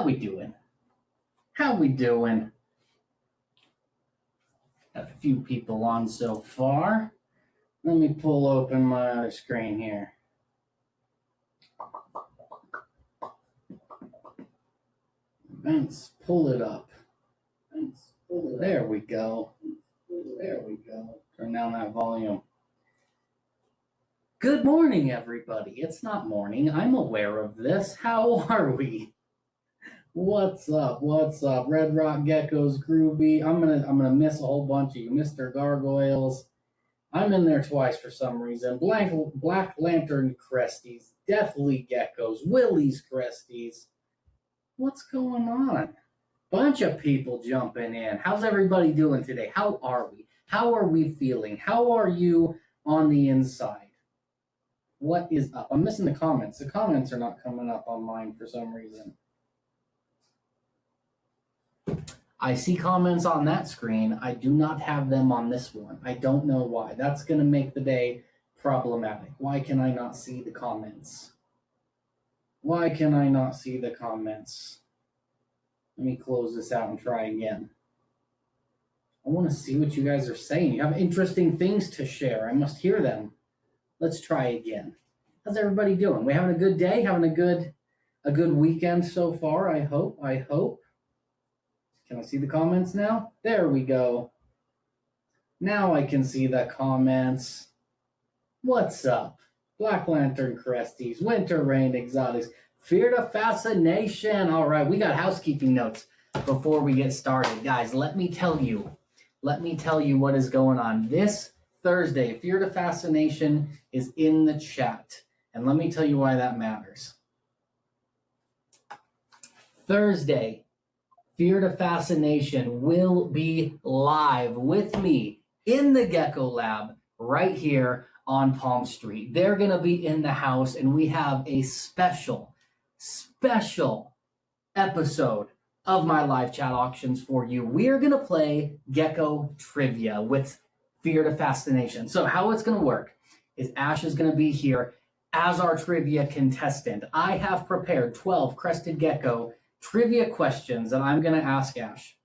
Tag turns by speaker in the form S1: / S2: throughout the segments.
S1: we doing? How we doing? Got a few people on so far. Let me pull open my other screen here. Vince, pull it up. Vince, pull it. There we go. There we go. Turn down that volume. Good morning, everybody. It's not morning. I'm aware of this. How are we? What's up? What's up? Red Rock Geckos, Groovy. I'm gonna miss a whole bunch of you. Mr. Gargoyles. I'm in there twice for some reason. Black Lantern Cresties, Deathly Geckos, Willie's Cresties. What's going on? Bunch of people jumping in. How's everybody doing today? How are we? How are we feeling? How are you on the inside? What is up? I'm missing the comments. The comments are not coming up on mine for some reason. I see comments on that screen. I do not have them on this one. I don't know why. That's going to make the day problematic. Why can I not see the comments? Why can I not see the comments? Let me close this out and try again. I want to see what you guys are saying. You have interesting things to share. I must hear them. Let's try again. How's everybody doing? We having a good day? Having a good weekend so far, I hope. Can I see the comments now? There we go. Now I can see the comments. What's up? Black Lantern Cresties, Winter Rain Exotics, Fear to Fascination. All right, we got housekeeping notes before we get started. Guys, let me tell you what is going on. This Thursday, Fear to Fascination is in the chat. And let me tell you why that matters. Thursday, Fear to Fascination will be live with me in the Gecko Lab right here on Palm Street. They're going to be in the house, and we have a special episode of my live chat auctions for you. We are going to play Gecko Trivia with Fear to Fascination. So how it's going to work is Ash is going to be here as our trivia contestant. I have prepared 12 Crested Gecko trivia questions that I'm going to ask Ash.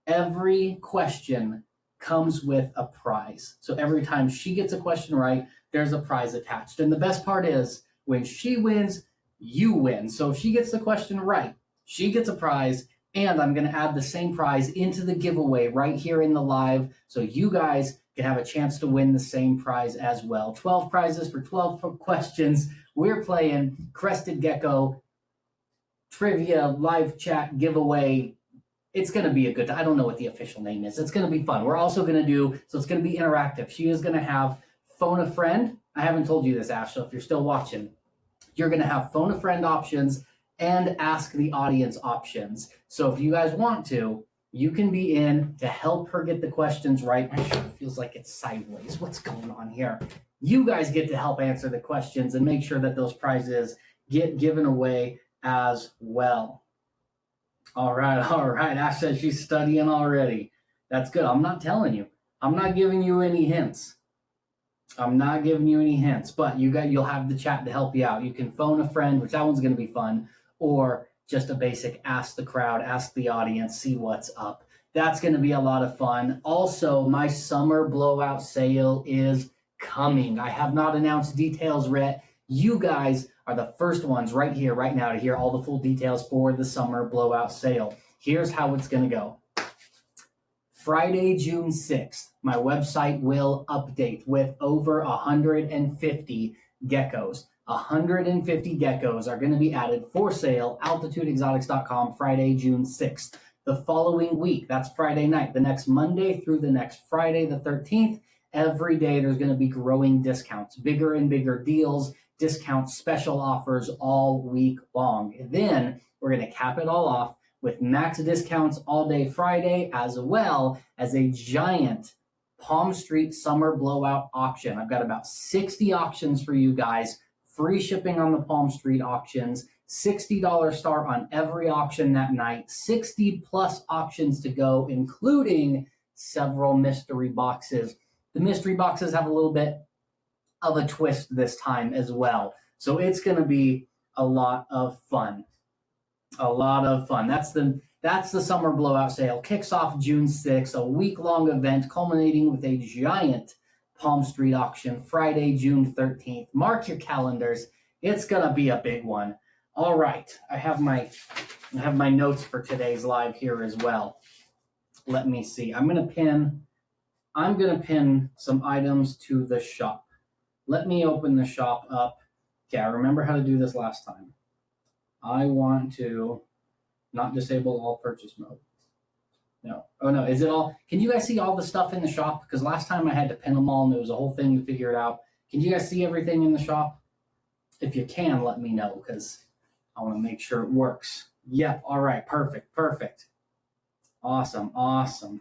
S1: Every question comes with a prize. So every time she gets a question right, there's a prize attached. And the best part is when she wins, you win. So if she gets the question right, she gets a prize, and I'm going to add the same prize into the giveaway right here in the live, so you guys can have a chance to win the same prize as well. 12 prizes for 12 questions. We're playing Crested Gecko Trivia live chat giveaway. It's going to be a good, I don't know what the official name is. It's going to be fun. We're also going to do, so it's going to be interactive. She is going to have phone a friend. I haven't told you this, Ash, so if you're still watching, you're going to have phone a friend options and ask the audience options. So if you guys want to, you can be in to help her get the questions right. My shirt feels like it's sideways. What's going on here? You guys get to help answer the questions and make sure that those prizes get given away as well. All right. Ash says she's studying already. That's good. I'm not telling you. I'm not giving you any hints. But you'll have the chat to help you out. You can phone a friend, which that one's going to be fun, or just a basic ask the crowd, ask the audience, see what's up. That's going to be a lot of fun. Also, my summer blowout sale is coming. I have not announced details yet. You guys are the first ones right here, right now, to hear all the full details for the summer blowout sale. Here's how it's going to go. Friday, June 6th, my website will update with over 150 geckos. 150 geckos are going to be added for sale, altitudeexotics.com, Friday, June 6th. The following week, that's Friday night, the next Monday through the next Friday, the 13th, every day there's going to be growing discounts, bigger and bigger deals, discounts, special offers all week long. And then we're going to cap it all off with max discounts all day Friday, as well as a giant Palm Street summer blowout auction. I've got about 60 auctions for you guys, free shipping on the Palm Street auctions, $60 start on every auction that night, 60 plus auctions to go, including several mystery boxes. The mystery boxes have a little bit of a twist this time as well. So it's going to be a lot of fun. A lot of fun. That's the summer blowout sale. Kicks off June 6th, a week-long event culminating with a giant Palm Street auction Friday, June 13th. Mark your calendars. It's gonna be a big one. All right, I have my notes for today's live here as well. Let me see. I'm gonna pin some items to the shop. Let me open the shop up. Okay, I remember how to do this last time. I want to not disable all purchase mode. No. Oh no, is it all? Can you guys see all the stuff in the shop? Because last time I had to pin them all and it was a whole thing to figure it out. Can you guys see everything in the shop? If you can, let me know because I want to make sure it works. Yep. All right. Perfect. Perfect. Awesome. Awesome.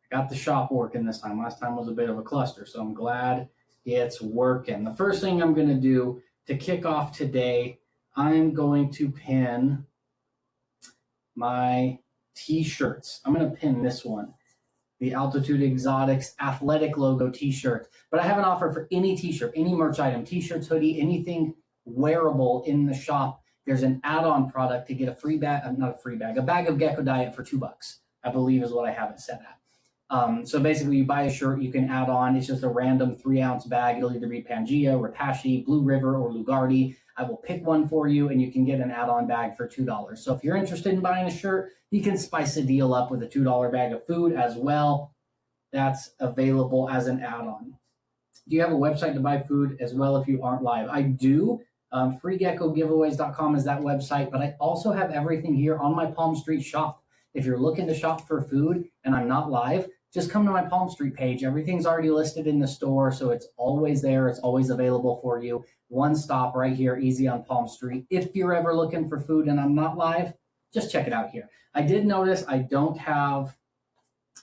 S1: I got the shop working this time. Last time was a bit of a cluster, so I'm glad it's working. The first thing I'm going to do to kick off today, I'm going to pin my t-shirts. I'm going to pin this one, the Altitude Exotics Athletic logo t-shirt. But I have an offer for any t-shirt, any merch item, t-shirts, hoodie, anything wearable in the shop. There's an add-on product to get a free bag, not a free bag, a bag of Gecko Diet for $2, I believe is what I have it set at. So basically, you buy a shirt, you can add on. It's just a random 3-ounce bag. It'll either be Pangea, Repashy, Blue River, or Lugardi. I will pick one for you, and you can get an add-on bag for $2. So if you're interested in buying a shirt, you can spice a deal up with a $2 bag of food as well. That's available as an add-on. Do you have a website to buy food as well if you aren't live? I do. FreeGeckoGiveaways.com is that website, but I also have everything here on my Palm Street shop. If you're looking to shop for food and I'm not live, just come to my Palm Street page. Everything's already listed in the store, so it's always there. It's always available for you. One stop right here, easy on Palm Street. If you're ever looking for food and I'm not live, just check it out here. I did notice I have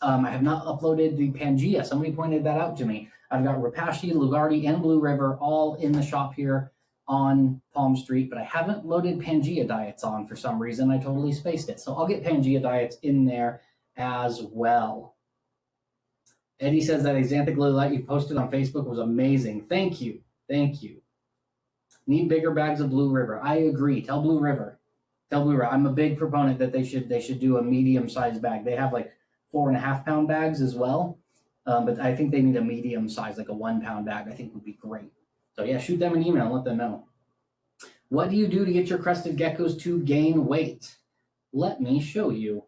S1: not uploaded the Pangea. Somebody pointed that out to me. I've got Repashy, Lugardi, and Blue River all in the shop here on Palm Street, but I haven't loaded Pangea diets on for some reason. I totally spaced it. So I'll get Pangea diets in there as well. Eddie says that Xanthic Lilite you posted on Facebook was amazing. Thank you. Thank you. Need bigger bags of Blue River. I agree. Tell Blue River. I'm a big proponent that they should do a medium-sized bag. They have like 4.5-pound bags as well. But I think they need a medium size, like a 1-pound bag, I think would be great. So yeah, shoot them an email and let them know. What do you do to get your crested geckos to gain weight? Let me show you.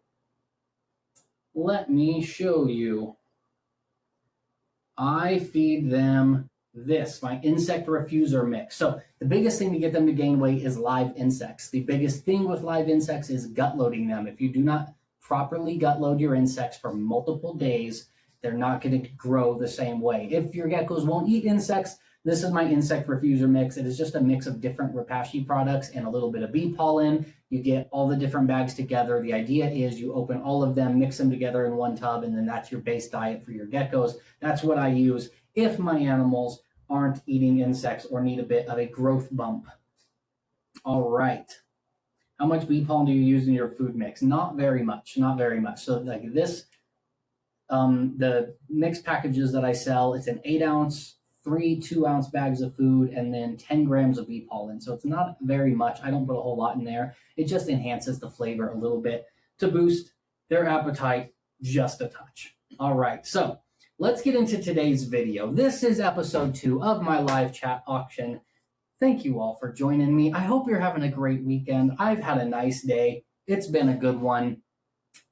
S1: I feed them this, my insect refuser mix. So the biggest thing to get them to gain weight is live insects. The biggest thing with live insects is gut loading them. If you do not properly gut load your insects for multiple days, they're not going to grow the same way. If your geckos won't eat insects, this is my insect refuser mix. It is just a mix of different Repashy products and a little bit of bee pollen. You get all the different bags together. The idea is you open all of them, mix them together in one tub, and then that's your base diet for your geckos. That's what I use if my animals aren't eating insects or need a bit of a growth bump. All right. How much bee pollen do you use in your food mix? Not very much. So like this, the mix packages that I sell, it's an 8-ounce, 3 2-ounce bags of food, and then 10 grams of bee pollen. So it's not very much. I don't put a whole lot in there. It just enhances the flavor a little bit to boost their appetite just a touch. All right, so let's get into today's video. This is episode 2 of my live chat auction. Thank you all for joining me. I hope you're having a great weekend. I've had a nice day. It's been a good one.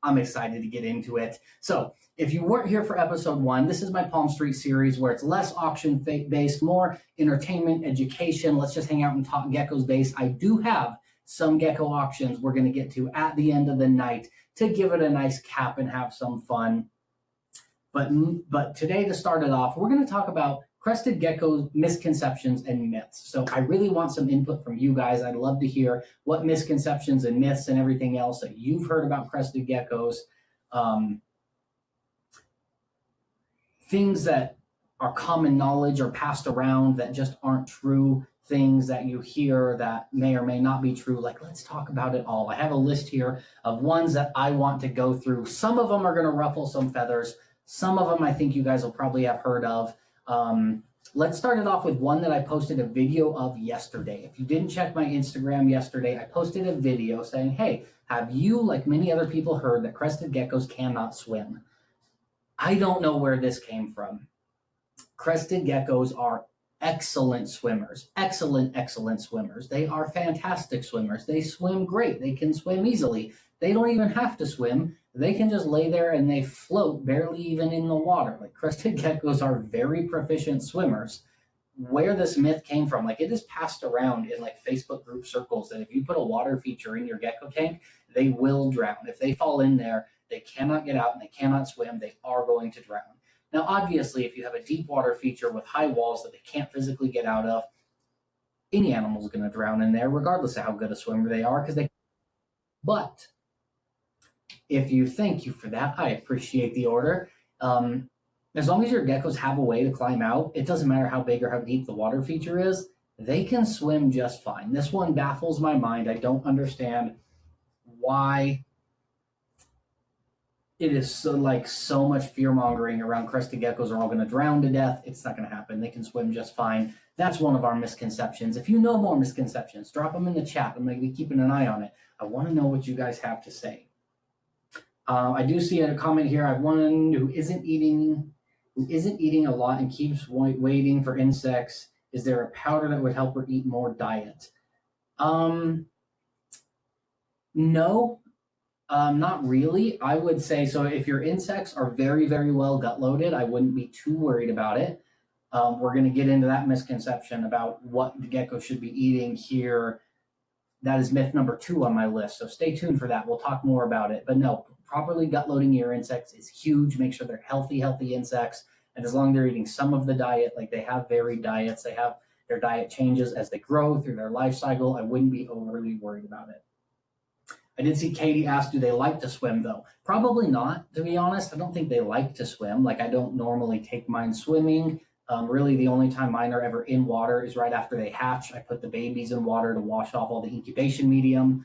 S1: I'm excited to get into it. So if you weren't here for episode 1, this is my Palm Street series where it's less auction based, more entertainment, education. Let's just hang out and talk geckos based. I do have some gecko auctions we're going to get to at the end of the night to give it a nice cap and have some fun. But today, to start it off, we're going to talk about Crested Geckos, misconceptions, and myths. So I really want some input from you guys. I'd love to hear what misconceptions and myths and everything else that you've heard about Crested Geckos. Things that are common knowledge or passed around that just aren't true. Things that you hear that may or may not be true. Like, let's talk about it all. I have a list here of ones that I want to go through. Some of them are going to ruffle some feathers. Some of them I think you guys will probably have heard of. Let's start it off with one that I posted a video of yesterday. If you didn't check my Instagram yesterday, I posted a video saying, hey, have you, like many other people, heard that crested geckos cannot swim? I don't know where this came from. Crested geckos are excellent swimmers, excellent swimmers. They are fantastic swimmers. They swim great. They can swim easily. They don't even have to swim. They can just lay there and they float barely even in the water. Like crested geckos are very proficient swimmers. Where this myth came from, like it is passed around in like Facebook group circles that if you put a water feature in your gecko tank, they will drown. If they fall in there, they cannot get out and they cannot swim. They are going to drown. Now, obviously, if you have a deep water feature with high walls that they can't physically get out of, any animal is going to drown in there, regardless of how good a swimmer they are, because they. But if you thank you for that, I appreciate the order. As long as your geckos have a way to climb out, it doesn't matter how big or how deep the water feature is, they can swim just fine. This one baffles my mind. I don't understand why it is so much fear mongering around crested geckos are all going to drown to death. It's not going to happen. They can swim just fine. That's one of our misconceptions. If you know more misconceptions, drop them in the chat. I'm going to be keeping an eye on it. I want to know what you guys have to say. I do see a comment here. I have one who isn't eating a lot and keeps waiting for insects. Is there a powder that would help her eat more diet? No. Not really. I would say so. If your insects are very, very well gut loaded, I wouldn't be too worried about it. We're going to get into that misconception about what the gecko should be eating here. That is myth number 2 on my list. So stay tuned for that. We'll talk more about it. But no, properly gut loading your insects is huge. Make sure they're healthy insects. And as long as they're eating some of the diet, like they have varied diets, they have their diet changes as they grow through their life cycle, I wouldn't be overly worried about it. I did see Katie ask, do they like to swim though? Probably not, to be honest. I don't think they like to swim. Like I don't normally take mine swimming. Really the only time mine are ever in water is right after they hatch. I put the babies in water to wash off all the incubation medium,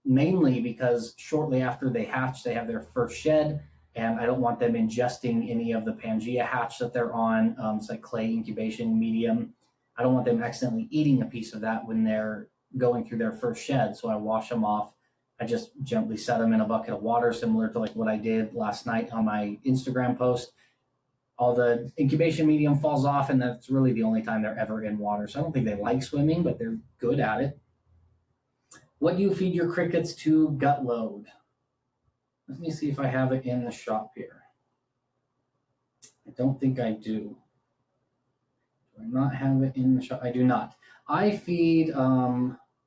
S1: mainly because shortly after they hatch, they have their first shed, and I don't want them ingesting any of the Pangea hatch that they're on. It's like clay incubation medium. I don't want them accidentally eating a piece of that when they're going through their first shed, so I wash them off. I just gently set them in a bucket of water, similar to like what I did last night on my Instagram post. All the incubation medium falls off, and that's really the only time they're ever in water. So I don't think they like swimming, but they're good at it. What do you feed your crickets to gut load? Let me see if I have it in the shop here. I don't think I do. Do I not have it in the shop? I do not. I feed,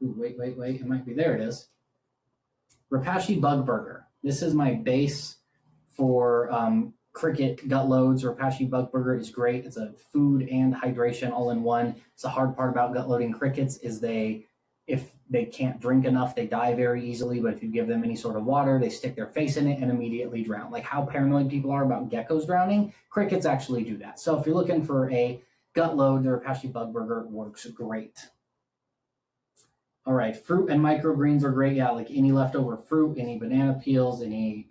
S1: wait. It might be, there it is. Repashy Bug Burger. This is my base for cricket gut loads. Repashy Bug Burger is great. It's a food and hydration all in one. It's the hard part about gut loading crickets is if they can't drink enough, they die very easily. But if you give them any sort of water, they stick their face in it and immediately drown. Like how paranoid people are about geckos drowning, crickets actually do that. So if you're looking for a gut load, the Repashy Bug Burger works great. All right, fruit and microgreens are great. Yeah, like any leftover fruit, any banana peels, any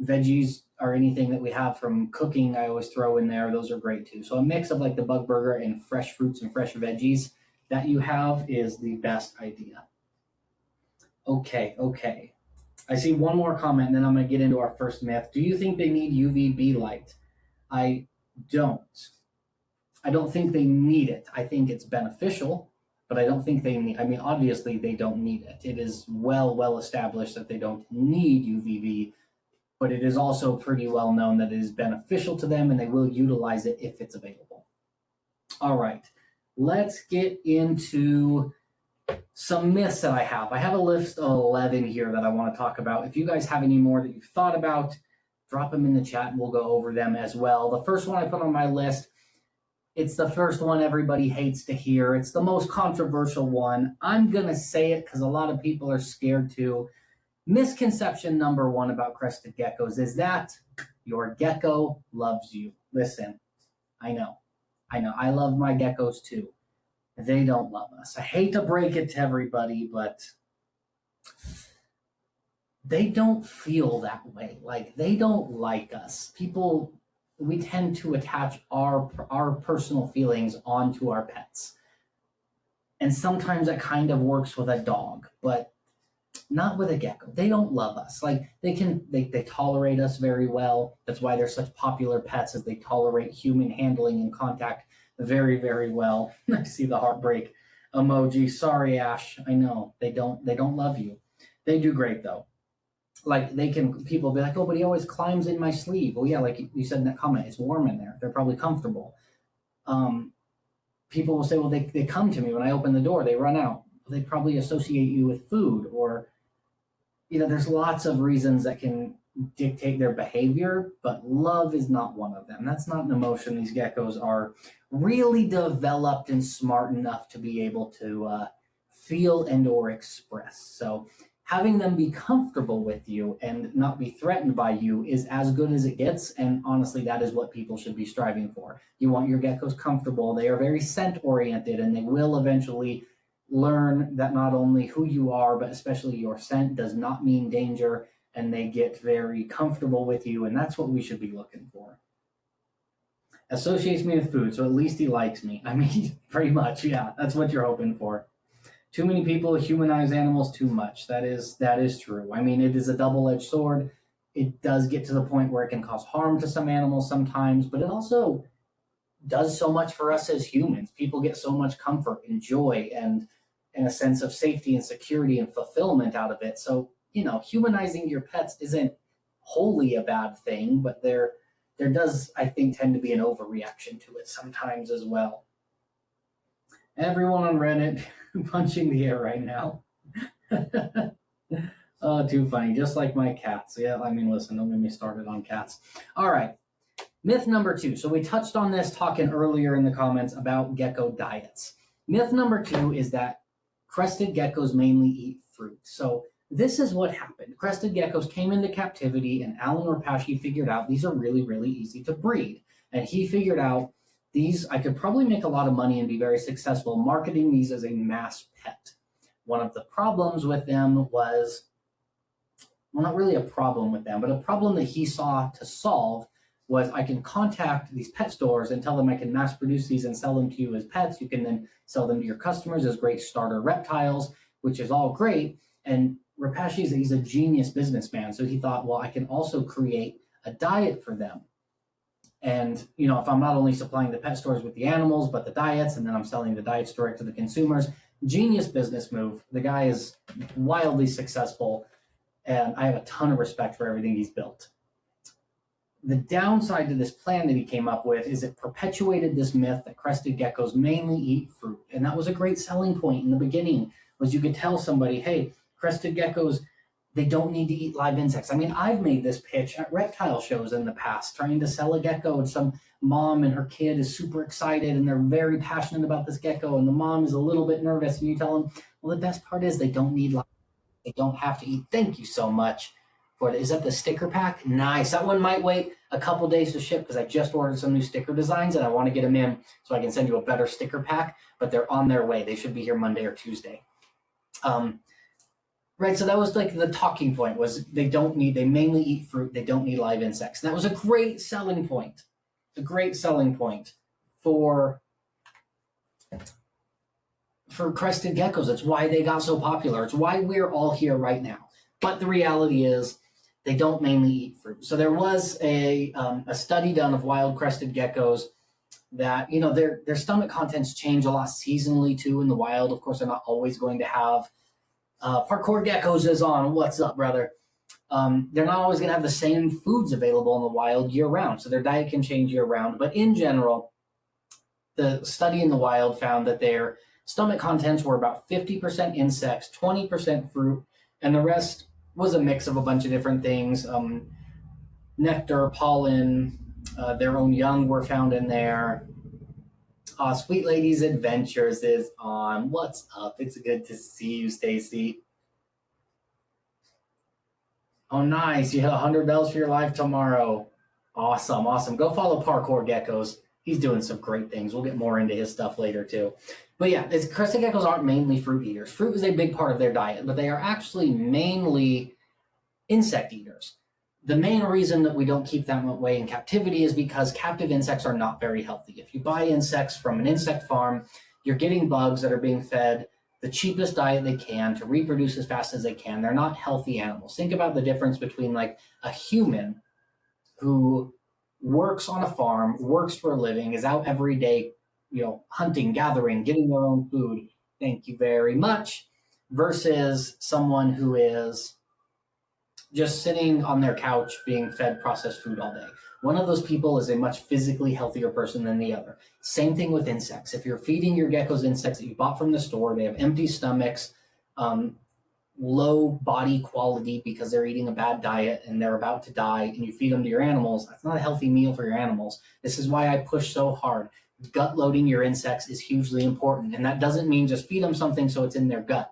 S1: veggies or anything that we have from cooking, I always throw in there. Those are great too. So a mix of like the bug burger and fresh fruits and fresh veggies that you have is the best idea. Okay. I see one more comment, and then I'm going to get into our first myth. Do you think they need UVB light? I don't. I don't think they need it. I think it's beneficial, but I don't think they need, I mean, obviously they don't need it. It is well established that they don't need UVB, but it is also pretty well known that it is beneficial to them and they will utilize it if it's available. All right, let's get into some myths that I have. I have a list of 11 here that I want to talk about. If you guys have any more that you've thought about, drop them in the chat and we'll go over them as well. The first one I put on my list, it's the first one everybody hates to hear. It's the most controversial one. I'm going to say it because a lot of people are scared to. Misconception number 1 about crested geckos is that your gecko loves you. Listen, I know. I love my geckos too. They don't love us. I hate to break it to everybody, but they don't feel that way. Like, they don't like us. People we tend to attach our personal feelings onto our pets. And sometimes that kind of works with a dog, but not with a gecko. They don't love us. Like they tolerate us very well. That's why they're such popular pets, as they tolerate human handling and contact very, very well. I see the heartbreak emoji. Sorry, Ash. I know they don't love you. They do great though. Like they can people be like, oh, but he always climbs in my sleeve. Well, yeah, like you said in that comment, it's warm in there. They're probably comfortable. Um, People will say, well, they come to me when I open the door, they run out. They probably associate you with food, or there's lots of reasons that can dictate their behavior, but love is not one of them. That's not an emotion. These geckos are really developed and smart enough to be able to feel and or express. So having them be comfortable with you and not be threatened by you is as good as it gets. And honestly, that is what people should be striving for. You want your geckos comfortable. They are very scent oriented, and they will eventually learn that not only who you are, but especially your scent does not mean danger, and they get very comfortable with you. And that's what we should be looking for. Associates me with food, so at least he likes me. I mean, pretty much, yeah, that's what you're hoping for. Too many people humanize animals too much. That is true. I mean, it is a double-edged sword. It does get to the point where it can cause harm to some animals sometimes, but it also does so much for us as humans. People get so much comfort and joy and a sense of safety and security and fulfillment out of it. So, humanizing your pets isn't wholly a bad thing, but there does, I think, tend to be an overreaction to it sometimes as well. Everyone on Reddit punching the air right now. Oh, too funny. Just like my cats. Yeah, I mean, listen, don't get me started on cats. All right. Myth number 2. So we touched on this talking earlier in the comments about gecko diets. Myth number 2 is that crested geckos mainly eat fruit. So this is what happened. Crested geckos came into captivity, and Alan Rapashi figured out these are really, really easy to breed. And he figured out these, I could probably make a lot of money and be very successful marketing these as a mass pet. One of the problems with them was, well, not really a problem with them, but a problem that he saw to solve was, I can contact these pet stores and tell them I can mass produce these and sell them to you as pets. You can then sell them to your customers as great starter reptiles, which is all great. And Rapashi, he's a genius businessman. So he thought, well, I can also create a diet for them. And, if I'm not only supplying the pet stores with the animals, but the diets, and then I'm selling the diets direct to the consumers, genius business move. The guy is wildly successful, and I have a ton of respect for everything he's built. The downside to this plan that he came up with is it perpetuated this myth that crested geckos mainly eat fruit. And that was a great selling point in the beginning, was you could tell somebody, hey, crested geckos, they don't need to eat live insects. I mean, I've made this pitch at reptile shows in the past, trying to sell a gecko, and some mom and her kid is super excited and they're very passionate about this gecko, and the mom is a little bit nervous, and you tell them, well, the best part is they don't need live, they don't have to eat. Thank you so much. Is that the sticker pack? Nice. That one might wait a couple days to ship because I just ordered some new sticker designs and I want to get them in so I can send you a better sticker pack, but they're on their way. They should be here Monday or Tuesday. Right, so that was like the talking point, was they mainly eat fruit, they don't need live insects. And that was a great selling point. A great selling point for crested geckos. It's why they got so popular. It's why we're all here right now. But the reality is, they don't mainly eat fruit. So there was a study done of wild crested geckos that, their stomach contents change a lot seasonally too in the wild. Of course, they're not always going to have parkour geckos is on. What's up, brother? They're not always going to have the same foods available in the wild year round. So their diet can change year round. But in general, the study in the wild found that their stomach contents were about 50% insects, 20% fruit, and the rest was a mix of a bunch of different things. Nectar, pollen, their own young were found in there. Sweet Lady's Adventures is on. What's up? It's good to see you, Stacy. Oh, nice. You hit 100 bells for your live tomorrow. Awesome. Go follow Parkour Geckos. He's doing some great things. We'll get more into his stuff later, too. But yeah, crested geckos aren't mainly fruit eaters. Fruit is a big part of their diet, but they are actually mainly insect eaters. the main reason that we don't keep them away in captivity is because captive insects are not very healthy. If you buy insects from an insect farm, you're getting bugs that are being fed the cheapest diet they can to reproduce as fast as they can. They're not healthy animals. Think about the difference between like a human who works on a farm, works for a living, is out every day, hunting, gathering, getting their own food. Thank you very much. Versus someone who is just sitting on their couch being fed processed food all day. One of those people is a much physically healthier person than the other. Same thing with insects. If you're feeding your geckos insects that you bought from the store, they have empty stomachs, low body quality because they're eating a bad diet and they're about to die, and you feed them to your animals. That's not a healthy meal for your animals. This is why I push so hard. Gut loading your insects is hugely important. And that doesn't mean just feed them something so it's in their gut.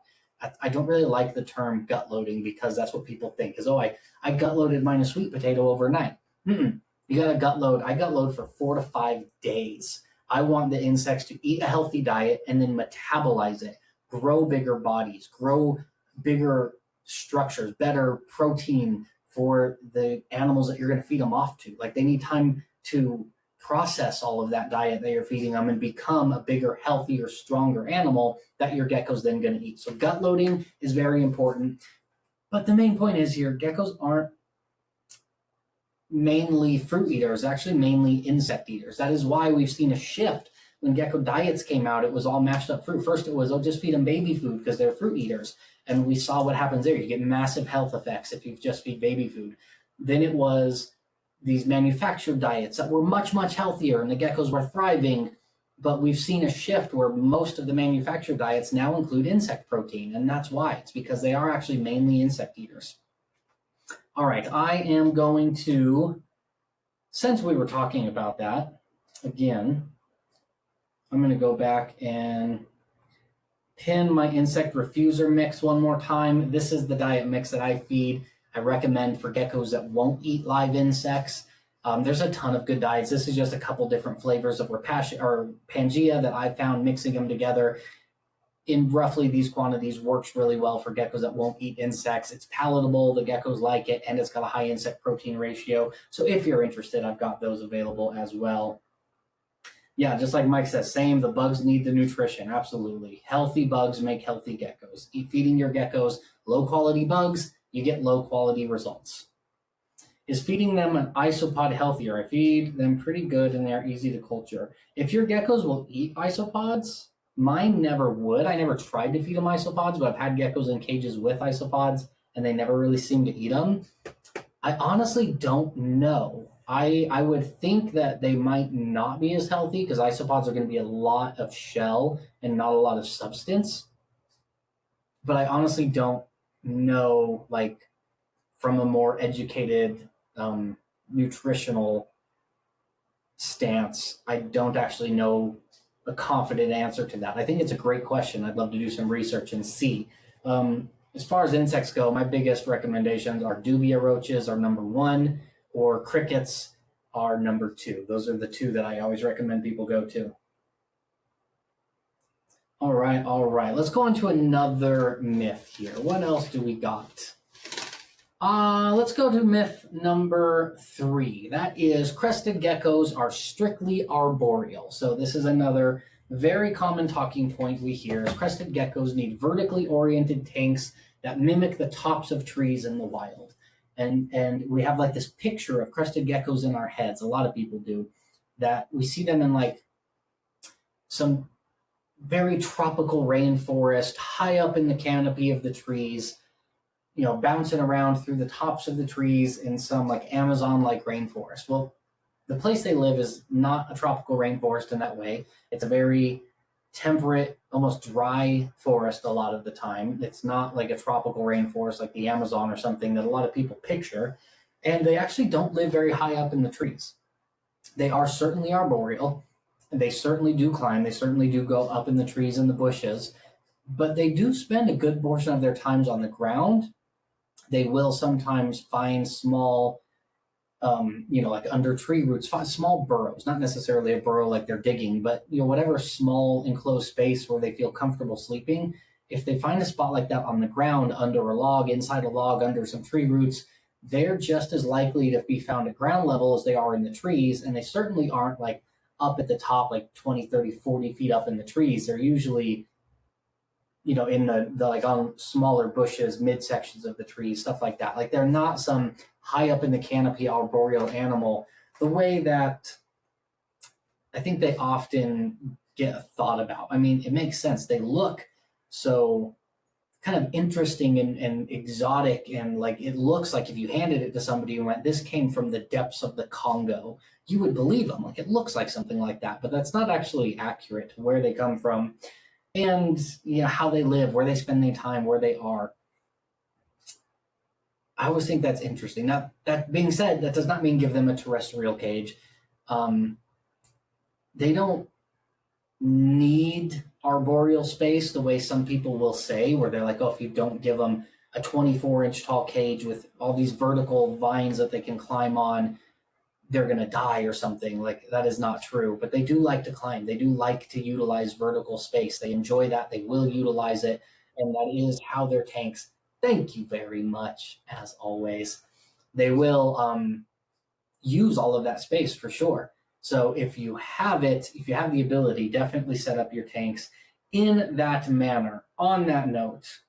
S1: I don't really like the term gut loading because that's what people think is, I gut loaded mine a sweet potato overnight. You got to gut load. I gut load for 4 to 5 days. I want the insects to eat a healthy diet and then metabolize it, grow bigger bodies, grow bigger structures, better protein for the animals that you're going to feed them off to. Like they need time to process all of that diet that you're feeding them and become a bigger, healthier, stronger animal that your gecko's then going to eat. So gut loading is very important. But the main point is here, geckos aren't mainly fruit eaters, actually mainly insect eaters. That is why we've seen a shift. When gecko diets came out, it was all mashed up fruit. First it was, just feed them baby food because they're fruit eaters. And we saw what happens there. You get massive health effects if you just feed baby food. Then it was these manufactured diets that were much, much healthier and the geckos were thriving. But we've seen a shift where most of the manufactured diets now include insect protein. And that's why. It's because they are actually mainly insect eaters. All right, I am going to, since we were talking about that, again, I'm going to go back and pin my insect refuser mix one more time. This is the diet mix that I feed. I recommend for geckos that won't eat live insects. There's a ton of good diets. This is just a couple different flavors of Pangea that I found. Mixing them together in roughly these quantities works really well for geckos that won't eat insects. It's palatable, the geckos like it, and it's got a high insect protein ratio. So if you're interested, I've got those available as well. Yeah, just like Mike says, same, the bugs need the nutrition, absolutely. Healthy bugs make healthy geckos. Feeding your geckos low-quality bugs, you get low-quality results. Is feeding them an isopod healthier? I feed them pretty good and they're easy to culture. If your geckos will eat isopods, mine never would. I never tried to feed them isopods, but I've had geckos in cages with isopods and they never really seem to eat them. I honestly don't know. I would think that they might not be as healthy because isopods are going to be a lot of shell and not a lot of substance. But I honestly don't know, like, from a more educated nutritional stance, I don't actually know a confident answer to that. I think it's a great question. I'd love to do some research and see. As far as insects go, my biggest recommendations are dubia roaches are number 1, or crickets are number 2. Those are the 2 that I always recommend people go to. All right. Let's go on to another myth here. What else do we got? Let's go to myth number 3. That is crested geckos are strictly arboreal. So this is another very common talking point we hear is crested geckos need vertically oriented tanks that mimic the tops of trees in the wild. And we have like this picture of crested geckos in our heads. A lot of people do that. We see them in like some very tropical rainforest, high up in the canopy of the trees, bouncing around through the tops of the trees in some like Amazon-like rainforest. Well, the place they live is not a tropical rainforest in that way. It's a very temperate, almost dry forest a lot of the time. It's not like a tropical rainforest like the Amazon or something that a lot of people picture. And they actually don't live very high up in the trees. They are certainly arboreal. They certainly do climb. They certainly do go up in the trees and the bushes. But they do spend a good portion of their times on the ground. They will sometimes find small, like under tree roots, find small burrows, not necessarily a burrow like they're digging, but, whatever small enclosed space where they feel comfortable sleeping. If they find a spot like that on the ground, under a log, inside a log, under some tree roots, they're just as likely to be found at ground level as they are in the trees. And they certainly aren't like up at the top, like 20, 30, 40 feet up in the trees. They're usually, in the like on smaller bushes, mid sections of the trees, stuff like that. Like they're not some high up in the canopy arboreal animal the way that I think they often get thought about. I mean, it makes sense. They look so kind of interesting and exotic, and like it looks like if you handed it to somebody and went, "This came from the depths of the Congo," you would believe them. Like it looks like something like that, but that's not actually accurate to where they come from and how they live, where they spend their time, where they are. I always think that's interesting. Now, that being said, that does not mean give them a terrestrial cage. Um, they don't need arboreal space the way some people will say, where they're like, oh, if you don't give them a 24-inch tall cage with all these vertical vines that they can climb on, they're going to die or something. Like that is not true, but they do like to climb. They do like to utilize vertical space. They enjoy that. They will utilize it. And that is how their tanks, thank you very much, as always, they will use all of that space for sure. So if you have the ability, definitely set up your tanks in that manner. On that note,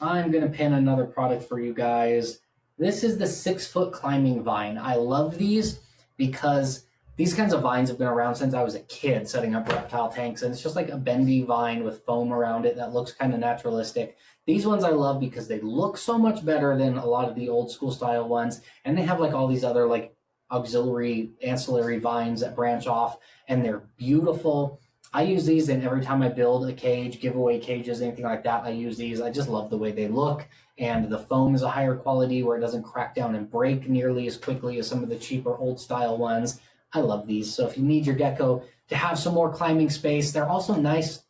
S1: I'm going to pin another product for you guys. This is the 6-foot climbing vine. I love these because these kinds of vines have been around since I was a kid setting up reptile tanks. And it's just like a bendy vine with foam around it that looks kind of naturalistic. These ones I love because they look so much better than a lot of the old school style ones. And they have like all these other like ancillary vines that branch off, and they're beautiful. I use these, and every time I build a cage, giveaway cages, anything like that, I use these. I just love the way they look, and the foam is a higher quality where it doesn't crack down and break nearly as quickly as some of the cheaper old style ones. I love these. So if you need your gecko to have some more climbing space, they're also nice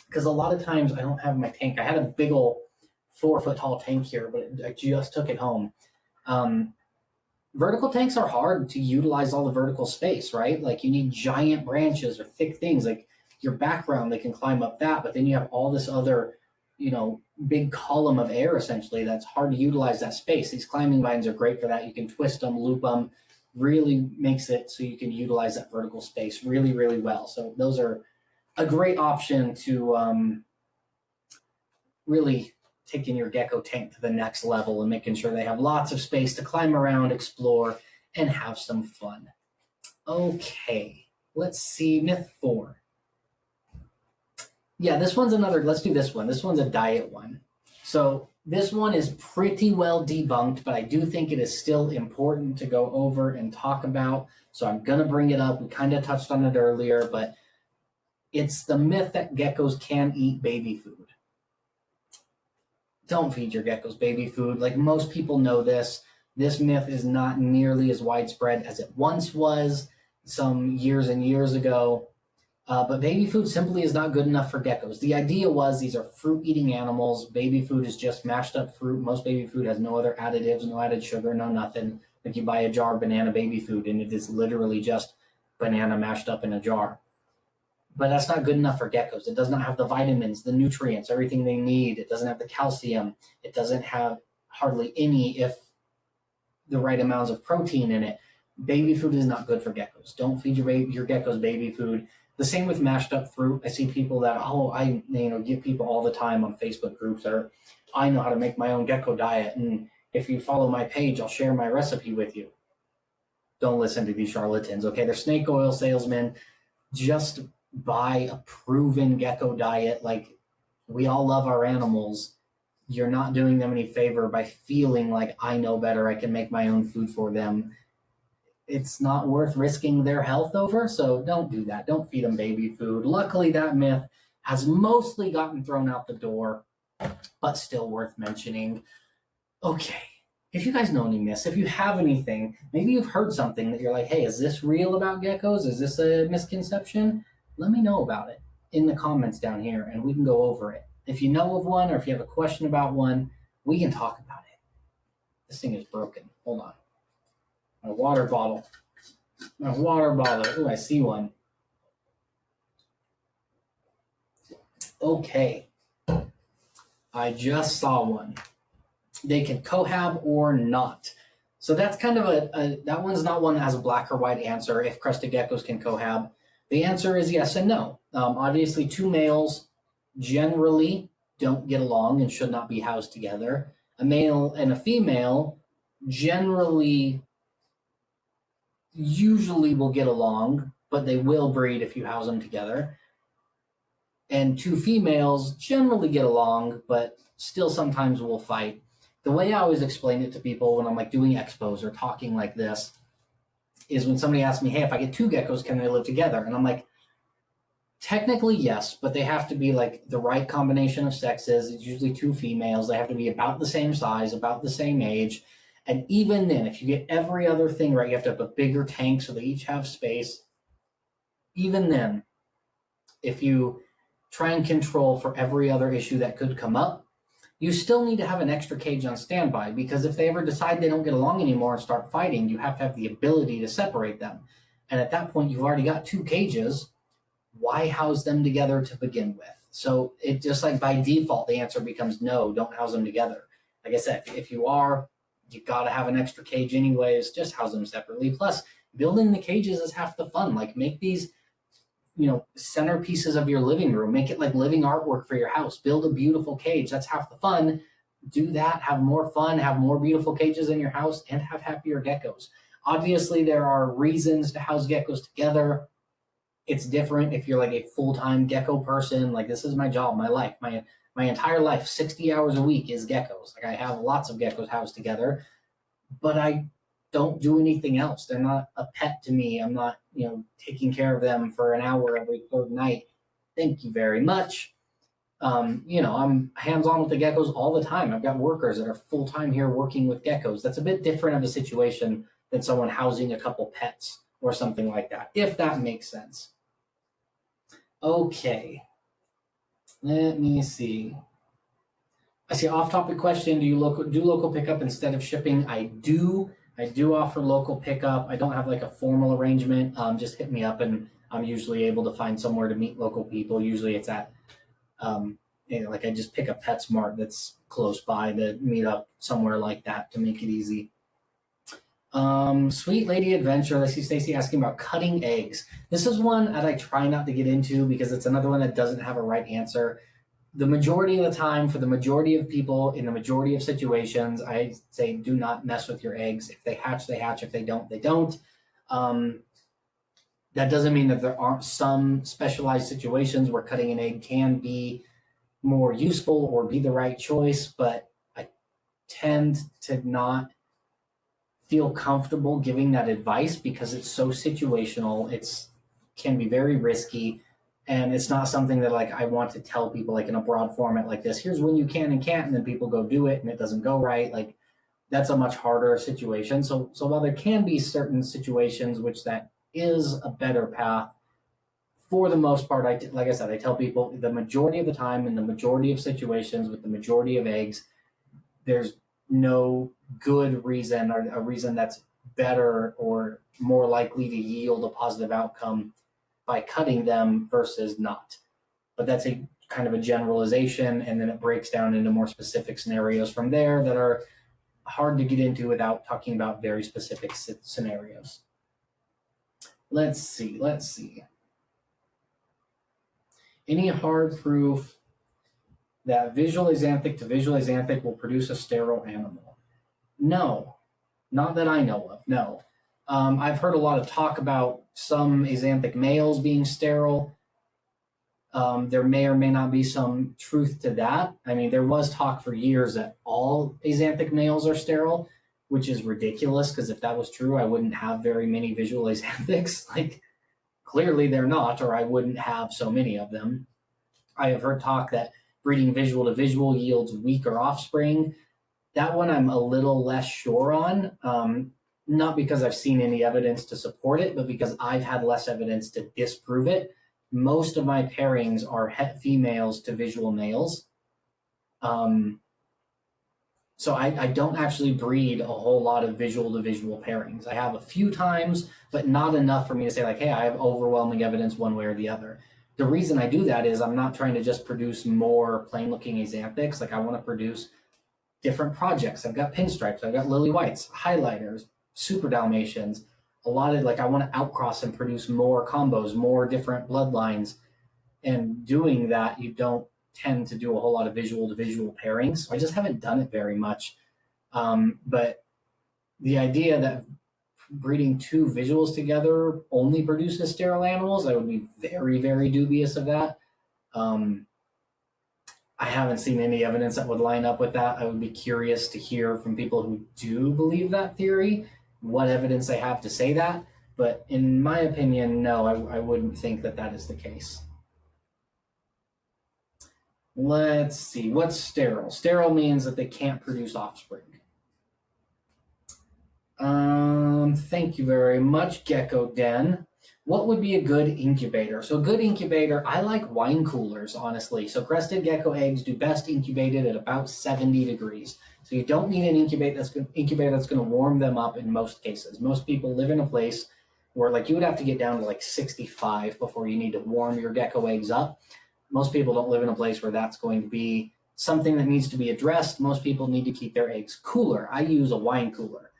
S1: because a lot of times I don't have my tank. I had a big old 4-foot tall tank here, but I just took it home. Vertical tanks are hard to utilize all the vertical space, right? Like you need giant branches or thick things. Like your background, they can climb up that, but then you have all this other, big column of air essentially that's hard to utilize that space. These climbing vines are great for that. You can twist them, loop them, really makes it so you can utilize that vertical space really, really well. So those are a great option to really taking your gecko tank to the next level and making sure they have lots of space to climb around, explore, and have some fun. Okay, let's see, myth 4. Yeah, this one's another, let's do this one. This one's a diet one. So this one is pretty well debunked, but I do think it is still important to go over and talk about. So I'm going to bring it up. We kind of touched on it earlier, but it's the myth that geckos can eat baby food. Don't feed your geckos baby food. Like most people know this. This myth is not nearly as widespread as it once was some years and years ago. But baby food simply is not good enough for geckos. The idea was these are fruit-eating animals. Baby food is just mashed up fruit. Most baby food has no other additives, no added sugar, no nothing. Like you buy a jar of banana baby food and it is literally just banana mashed up in a jar. But that's not good enough for geckos. It does not have the vitamins, the nutrients, everything they need. It doesn't have the calcium. It doesn't have hardly any, if the right amounts of protein in it. Baby food is not good for geckos. Don't feed your geckos baby food. The same with mashed up fruit. I see people that, I give people all the time on Facebook groups that are, I know how to make my own gecko diet. And if you follow my page, I'll share my recipe with you. Don't listen to these charlatans, okay? They're snake oil salesmen. Just buy a proven gecko diet. Like, we all love our animals. You're not doing them any favor by feeling like I know better. I can make my own food for them. It's not worth risking their health over, so don't do that. Don't feed them baby food. Luckily, that myth has mostly gotten thrown out the door, but still worth mentioning. Okay, if you guys know any myths, if you have anything, maybe you've heard something that you're like, hey, is this real about geckos? Is this a misconception? Let me know about it in the comments down here, and we can go over it. If you know of one, or if you have a question about one, we can talk about it. This thing is broken. Hold on. My water bottle. Ooh, I see one. Okay. I just saw one. They can cohab or not. So that's kind of that one's not one that has a black or white answer if crested geckos can cohab. The answer is yes and no. Obviously, two males generally don't get along and should not be housed together. A male and a female generally usually will get along, but they will breed if you house them together. And two females generally get along, but still sometimes will fight. The way I always explain it to people when I'm like doing expos or talking like this is when somebody asks me, hey, if I get two geckos, can they live together? And I'm like, technically, yes, but they have to be like the right combination of sexes. It's usually two females. They have to be about the same size, about the same age. And even then, if you get every other thing right, you have to have a bigger tank so they each have space. Even then, if you try and control for every other issue that could come up, you still need to have an extra cage on standby, because if they ever decide they don't get along anymore and start fighting, you have to have the ability to separate them. And at that point, you've already got two cages. Why house them together to begin with? So it just like by default, the answer becomes no, don't house them together. Like I said, if you are, you got to have an extra cage anyways, just house them separately. Plus, building the cages is half the fun. Like make these, centerpieces of your living room. Make it like living artwork for your house. Build a beautiful cage. That's half the fun. Do that. Have more fun. Have more beautiful cages in your house, and have happier geckos. Obviously, there are reasons to house geckos together. It's different if you're like a full-time gecko person. Like this is my job, my life, my entire life, 60 hours a week is geckos. Like I have lots of geckos housed together, but I don't do anything else. They're not a pet to me. I'm not, taking care of them for an hour every third night. Thank you very much. I'm hands-on with the geckos all the time. I've got workers that are full-time here working with geckos. That's a bit different of a situation than someone housing a couple pets or something like that, if that makes sense. Okay. Let me see. I see off-topic question. Do you do local pickup instead of shipping? I do. I do offer local pickup. I don't have like a formal arrangement. Just hit me up, and I'm usually able to find somewhere to meet local people. Usually it's at, like I just pick a PetSmart that's close by to meet up somewhere like that to make it easy. Sweet Lady Adventure. I see Stacy asking about cutting eggs. This is one that I try not to get into because it's another one that doesn't have a right answer. The majority of the time, for the majority of people in the majority of situations, I say do not mess with your eggs. If they hatch, they hatch. If they don't, they don't. That doesn't mean that there aren't some specialized situations where cutting an egg can be more useful or be the right choice, but I tend to not feel comfortable giving that advice because it's so situational. It's can be very risky. And it's not something that like I want to tell people like in a broad format like this. Here's when you can and can't, and then people go do it and it doesn't go right. Like that's a much harder situation. So while there can be certain situations which that is a better path, for the most part, like I said, I tell people the majority of the time in the majority of situations with the majority of eggs, there's no good reason or a reason that's better or more likely to yield a positive outcome by cutting them versus not. But that's a kind of a generalization, and then it breaks down into more specific scenarios from there that are hard to get into without talking about very specific scenarios. Let's see. Any hard proof that visual axanthic to visual axanthic will produce a sterile animal? No, not that I know of, no. I've heard a lot of talk about some axanthic males being sterile. There may or may not be some truth to that. I mean, there was talk for years that all axanthic males are sterile, which is ridiculous because if that was true, I wouldn't have very many visual axanthics. Like, clearly they're not, or I wouldn't have so many of them. I have heard talk that breeding visual to visual yields weaker offspring. That one I'm a little less sure on. Not because I've seen any evidence to support it, but because I've had less evidence to disprove it. Most of my pairings are females to visual males. So I don't actually breed a whole lot of visual to visual pairings. I have a few times, but not enough for me to say like, hey, I have overwhelming evidence one way or the other. The reason I do that is I'm not trying to just produce more plain looking axanthics. Like I want to produce different projects. I've got pinstripes, I've got lily whites, highlighters, super Dalmatians, a lot of like I want to outcross and produce more combos, more different bloodlines. And doing that, you don't tend to do a whole lot of visual to visual pairings. So I just haven't done it very much. But the idea that breeding two visuals together only produces sterile animals, I would be very, very dubious of that. Um, I haven't seen any evidence that would line up with that. I would be curious to hear from people who do believe that theory, what evidence they have to say that. But in my opinion, no, I wouldn't think that that is the case. Let's see, what's sterile? Sterile means that they can't produce offspring. Thank you very much, Gecko Den. What would be a good incubator? So a good incubator, I like wine coolers, honestly. So crested gecko eggs do best incubated at about 70 degrees. So you don't need an incubator that's going to warm them up in most cases. Most people live in a place where like you would have to get down to like 65 before you need to warm your gecko eggs up. Most people don't live in a place where that's going to be something that needs to be addressed. Most people need to keep their eggs cooler. I use a wine cooler.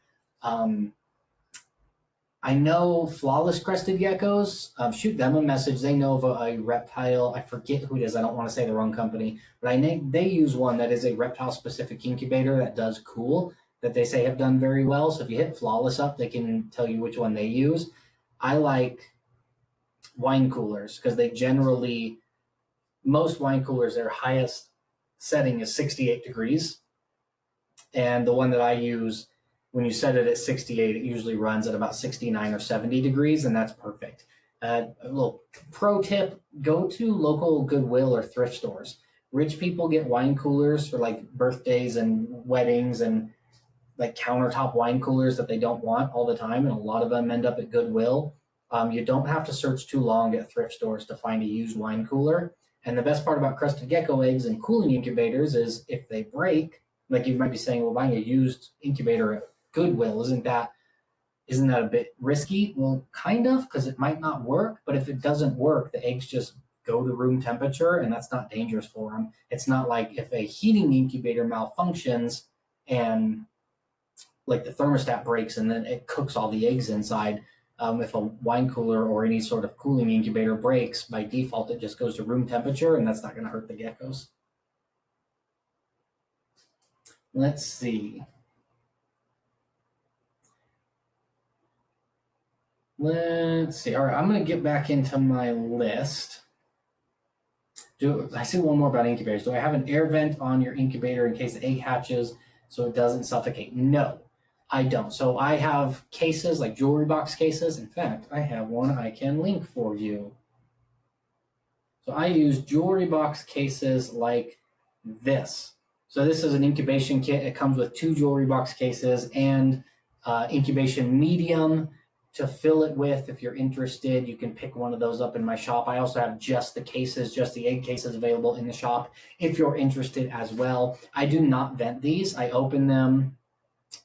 S1: I know Flawless Crested Geckos, shoot them a message. They know of a reptile. I forget who it is. I don't want to say the wrong company, but they use one that is a reptile-specific incubator that does cool, that they say have done very well. So if you hit Flawless up, they can tell you which one they use. I like wine coolers because they generally, most wine coolers, their highest setting is 68 degrees. And the one that I use, when you set it at 68, it usually runs at about 69 or 70 degrees, and that's perfect. A little pro tip, go to local Goodwill or thrift stores. Rich people get wine coolers for like birthdays and weddings and like countertop wine coolers that they don't want all the time, and a lot of them end up at Goodwill. You don't have to search too long at thrift stores to find a used wine cooler. And the best part about crested gecko eggs and cooling incubators is if they break, like you might be saying, well, buying a used incubator at Goodwill, isn't that a bit risky? Well, kind of, because it might not work. But if it doesn't work, the eggs just go to room temperature, and that's not dangerous for them. It's not like if a heating incubator malfunctions and like the thermostat breaks and then it cooks all the eggs inside. If a wine cooler or any sort of cooling incubator breaks, by default, it just goes to room temperature, and that's not going to hurt the geckos. Let's see. Let's see. All right, I'm going to get back into my list. I see one more about incubators. Do I have an air vent on your incubator in case the egg hatches so it doesn't suffocate? No, I don't. So I have cases, like jewelry box cases. In fact, I have one I can link for you. So I use jewelry box cases like this. So this is an incubation kit. It comes with 2 jewelry box cases and incubation medium to fill it with. If you're interested, you can pick one of those up in my shop. I also have just the cases, just the egg cases available in the shop if you're interested as well. I do not vent these. I open them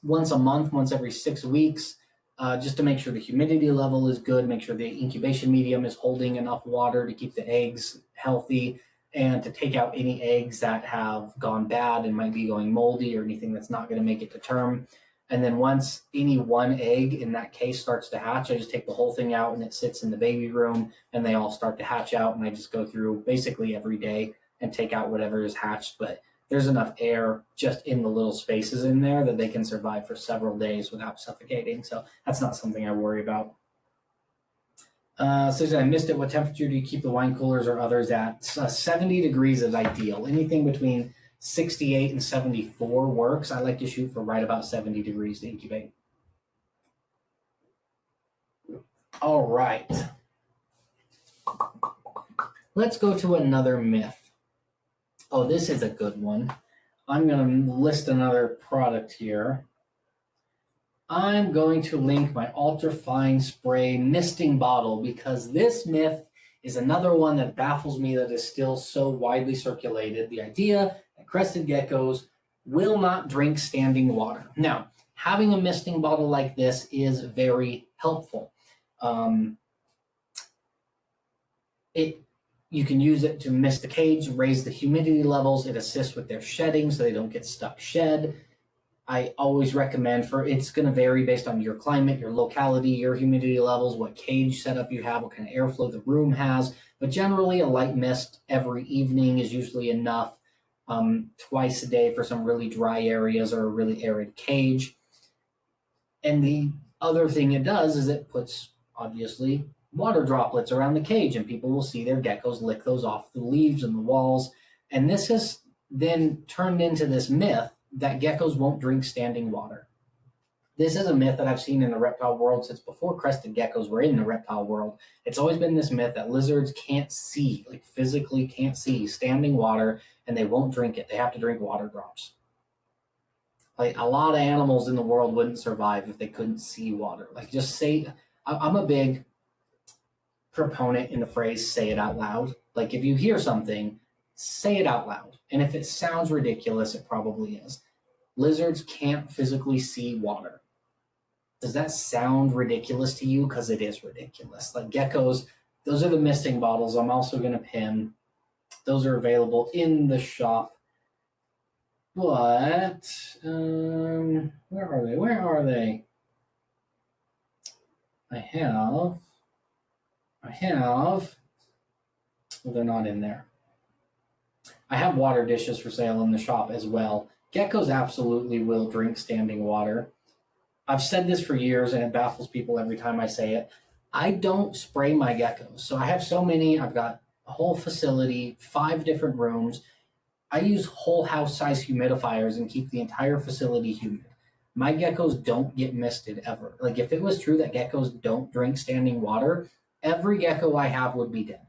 S1: once a month, once every 6 weeks, just to make sure the humidity level is good, make sure the incubation medium is holding enough water to keep the eggs healthy, and to take out any eggs that have gone bad and might be going moldy or anything that's not going to make it to term. And then once any one egg in that case starts to hatch, I just take the whole thing out and it sits in the baby room and they all start to hatch out. And I just go through basically every day and take out whatever is hatched. But there's enough air just in the little spaces in there that they can survive for several days without suffocating. So that's not something I worry about. So I missed it. What temperature do you keep the wine coolers or others at? 70 degrees is ideal. Anything between 68 and 74 works. I like to shoot for right about 70 degrees to incubate. All right. Let's go to another myth. Oh, this is a good one. I'm going to list another product here. I'm going to link my ultra fine spray misting bottle because this myth is another one that baffles me that is still so widely circulated. The idea that crested geckos will not drink standing water. Now, having a misting bottle like this is very helpful. You can use it to mist the cage, raise the humidity levels. It assists with their shedding so they don't get stuck shed. I always recommend it's going to vary based on your climate, your locality, your humidity levels, what cage setup you have, what kind of airflow the room has. But generally, a light mist every evening is usually enough. Twice a day for some really dry areas or a really arid cage. And the other thing it does is it puts, obviously, water droplets around the cage, and people will see their geckos lick those off the leaves and the walls. And this has then turned into this myth that geckos won't drink standing water. This is a myth that I've seen in the reptile world since before crested geckos were in the reptile world. It's always been this myth that lizards can't see, like physically can't see standing water, and they won't drink it. They have to drink water drops. Like a lot of animals in the world wouldn't survive if they couldn't see water. Like just say, I'm a big proponent in the phrase say it out loud. Like if you hear something, say it out loud. And if it sounds ridiculous, it probably is. Lizards can't physically see water. Does that sound ridiculous to you? Because it is ridiculous. Like geckos, those are the misting bottles I'm also going to pin. Those are available in the shop. But where are they? Where are they? I have. Well, they're not in there. I have water dishes for sale in the shop as well. Geckos absolutely will drink standing water. I've said this for years and it baffles people every time I say it. I don't spray my geckos. So I have so many. I've got a whole facility, 5 different rooms. I use whole house size humidifiers and keep the entire facility humid. My geckos don't get misted ever. Like if it was true that geckos don't drink standing water, every gecko I have would be dead.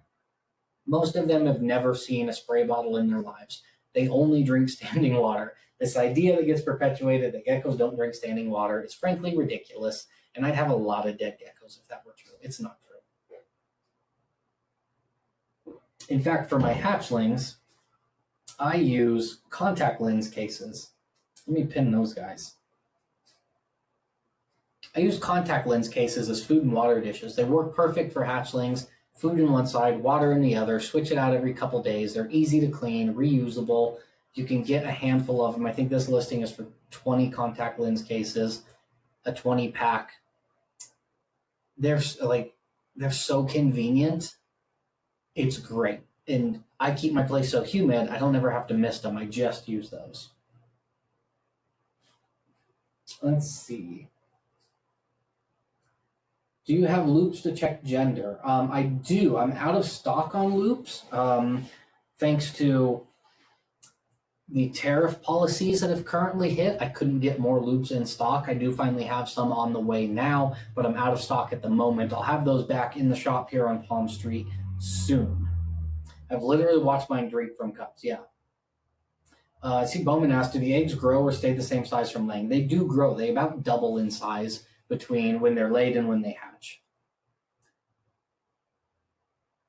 S1: Most of them have never seen a spray bottle in their lives. They only drink standing water. This idea that gets perpetuated that geckos don't drink standing water is frankly ridiculous, and I'd have a lot of dead geckos if that were true. It's not true. In fact, for my hatchlings, I use contact lens cases. Let me pin those guys. I use contact lens cases as food and water dishes. They work perfect for hatchlings. Food in one side, water in the other. Switch it out every couple days. They're easy to clean, reusable. You can get a handful of them. I think this listing is for 20 contact lens cases, a 20 pack. They're so convenient. It's great. And I keep my place so humid, I don't ever have to mist them. I just use those. Let's see. Do you have loops to check gender? I do. I'm out of stock on loops, thanks to the tariff policies that have currently hit. I couldn't get more loops in stock. I do finally have some on the way now, but I'm out of stock at the moment. I'll have those back in the shop here on Palm Street soon. I've literally watched mine drink from cups. Yeah. I see Bowman asked, do the eggs grow or stay the same size from laying? They do grow. They about double in size between when they're laid and when they hatch.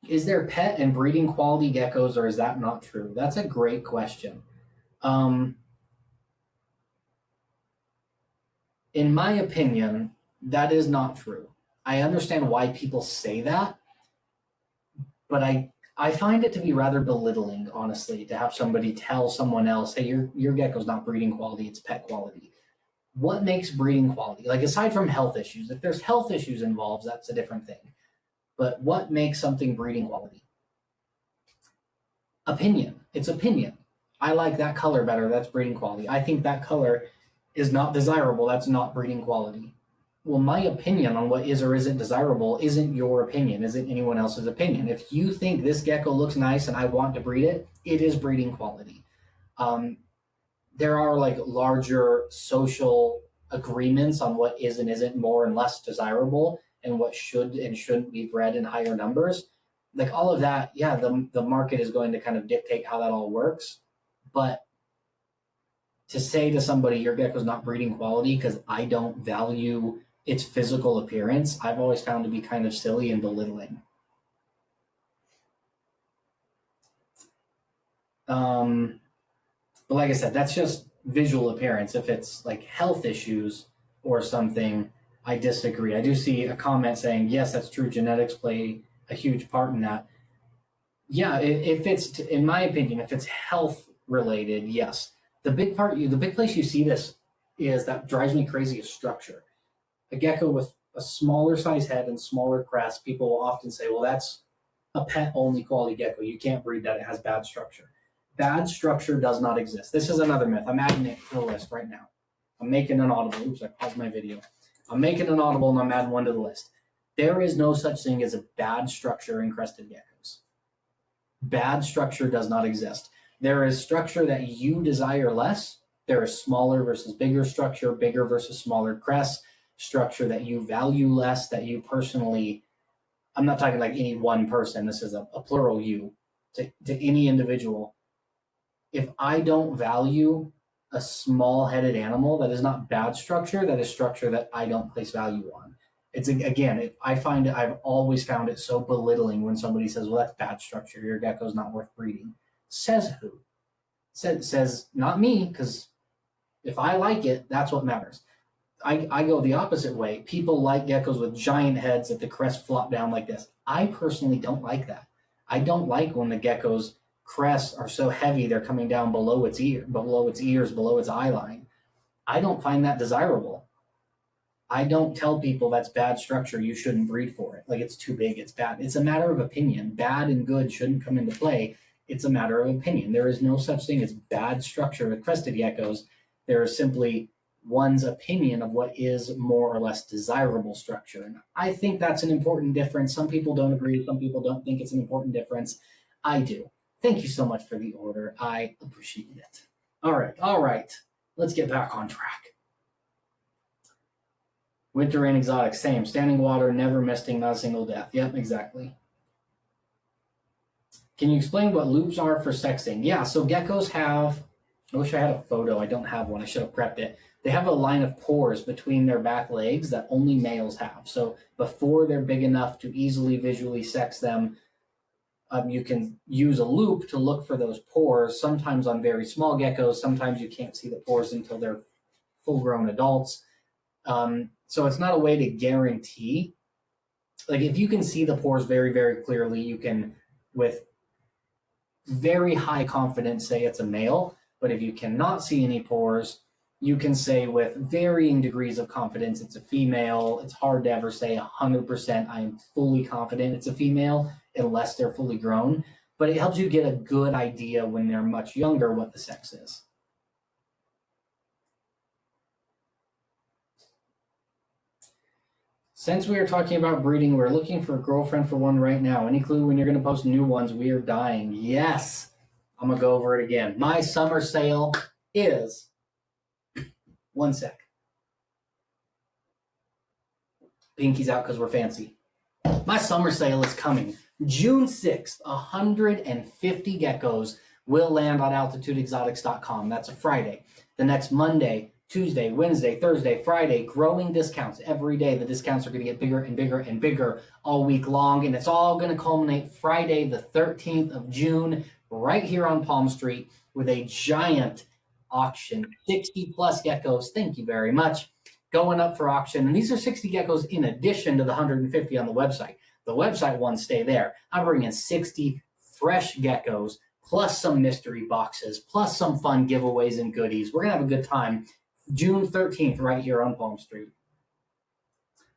S1: Is there pet and breeding quality geckos, or is that not true? That's a great question. In my opinion, that is not true. I understand why people say that, but I find it to be rather belittling, honestly, to have somebody tell someone else, hey, your gecko's not breeding quality, it's pet quality. What makes breeding quality? Like aside from health issues, if there's health issues involved, that's a different thing. But what makes something breeding quality? Opinion. It's opinion. I like that color better, that's breeding quality. I think that color is not desirable, that's not breeding quality. Well, my opinion on what is or isn't desirable isn't your opinion, isn't anyone else's opinion. If you think this gecko looks nice and I want to breed it, it is breeding quality. There are like larger social agreements on what is and isn't more and less desirable and what should and shouldn't be bred in higher numbers. Like all of that, yeah, the market is going to kind of dictate how that all works. But to say to somebody, your gecko's not breeding quality because I don't value its physical appearance, I've always found to be kind of silly and belittling. But like I said, that's just visual appearance. If it's like health issues or something, I disagree. I do see a comment saying, yes, that's true. Genetics play a huge part in that. Yeah, if it's, in my opinion, if it's health related, yes. The big place you see this is that drives me crazy is structure. A gecko with a smaller size head and smaller crest, people will often say, well, that's a pet only quality gecko. You can't breed that. It has bad structure. Bad structure does not exist. This is another myth. I'm adding it to the list right now. I'm making an audible. Oops, I paused my video. I'm making an audible and I'm adding one to the list. There is no such thing as a bad structure in crested geckos. Bad structure does not exist. There is structure that you desire less. There is smaller versus bigger structure, bigger versus smaller crest, structure that you value less, that you personally, I'm not talking like any one person, this is a plural you, to any individual. If I don't value a small headed animal, that is not bad structure, that is structure that I don't place value on. It's again, I've always found it so belittling when somebody says, well, that's bad structure, your gecko's not worth breeding. Says who? Says not me, because if I like it, that's what matters. I go the opposite way. People like geckos with giant heads that the crest flop down like this. I personally don't like that. I don't like when the gecko's crests are so heavy they're coming down below its ears, below its eye line. I don't find that desirable. I don't tell people that's bad structure. You shouldn't breed for it. Like it's too big, it's bad. It's a matter of opinion. Bad and good shouldn't come into play. It's a matter of opinion. There is no such thing as bad structure with crested geckos. There is simply one's opinion of what is more or less desirable structure. And I think that's an important difference. Some people don't agree. Some people don't think it's an important difference. I do. Thank you so much for the order. I appreciate it. All right. All right. Let's get back on track. Winter rain exotic, same. Standing water, never misting, not a single death. Yep, exactly. Can you explain what loops are for sexing? Yeah, so geckos have, I wish I had a photo. I don't have one. I should have prepped it. They have a line of pores between their back legs that only males have. So before they're big enough to easily visually sex them, you can use a loop to look for those pores. Sometimes on very small geckos, sometimes you can't see the pores until they're full-grown adults. So it's not a way to guarantee. Like if you can see the pores very, very clearly, you can, with very high confidence, say it's a male. But if you cannot see any pores, you can say with varying degrees of confidence it's a female. It's hard to ever say 100% I am fully confident it's a female unless they're fully grown. But it helps you get a good idea when they're much younger what the sex is. Since we are talking about breeding, we're looking for a girlfriend for one right now. Any clue when you're going to post new ones? We are dying. Yes. I'm going to go over it again. My summer sale is, one sec. Pinky's out because we're fancy. My summer sale is coming. June 6th, 150 geckos will land on altitudeexotics.com. That's a Friday. The next Monday, Tuesday, Wednesday, Thursday, Friday, growing discounts every day. The discounts are going to get bigger and bigger and bigger all week long, and it's all going to culminate Friday, the 13th of June, right here on Palm Street with a giant auction. 60 plus geckos, thank you very much, going up for auction. And these are 60 geckos in addition to the 150 on the website. The website ones stay there. I'm bringing 60 fresh geckos, plus some mystery boxes, plus some fun giveaways and goodies. We're going to have a good time. June 13th, right here on Palm Street.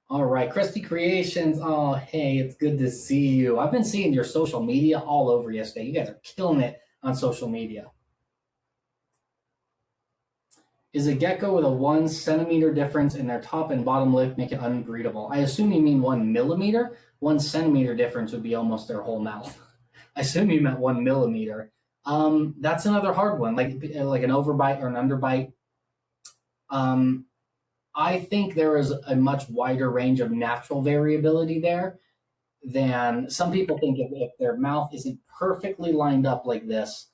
S1: All right, Krusty Creations. Oh, hey, it's good to see you. I've been seeing your social media all over yesterday. You guys are killing it on social media. Is a gecko with a 1 centimeter difference in their top and bottom lip make it unbreedable? I assume you mean 1 millimeter. 1 centimeter difference would be almost their whole mouth. I assume you meant 1 millimeter. That's another hard one, like an overbite or an underbite. I think there is a much wider range of natural variability there than some people think. If their mouth isn't perfectly lined up like this,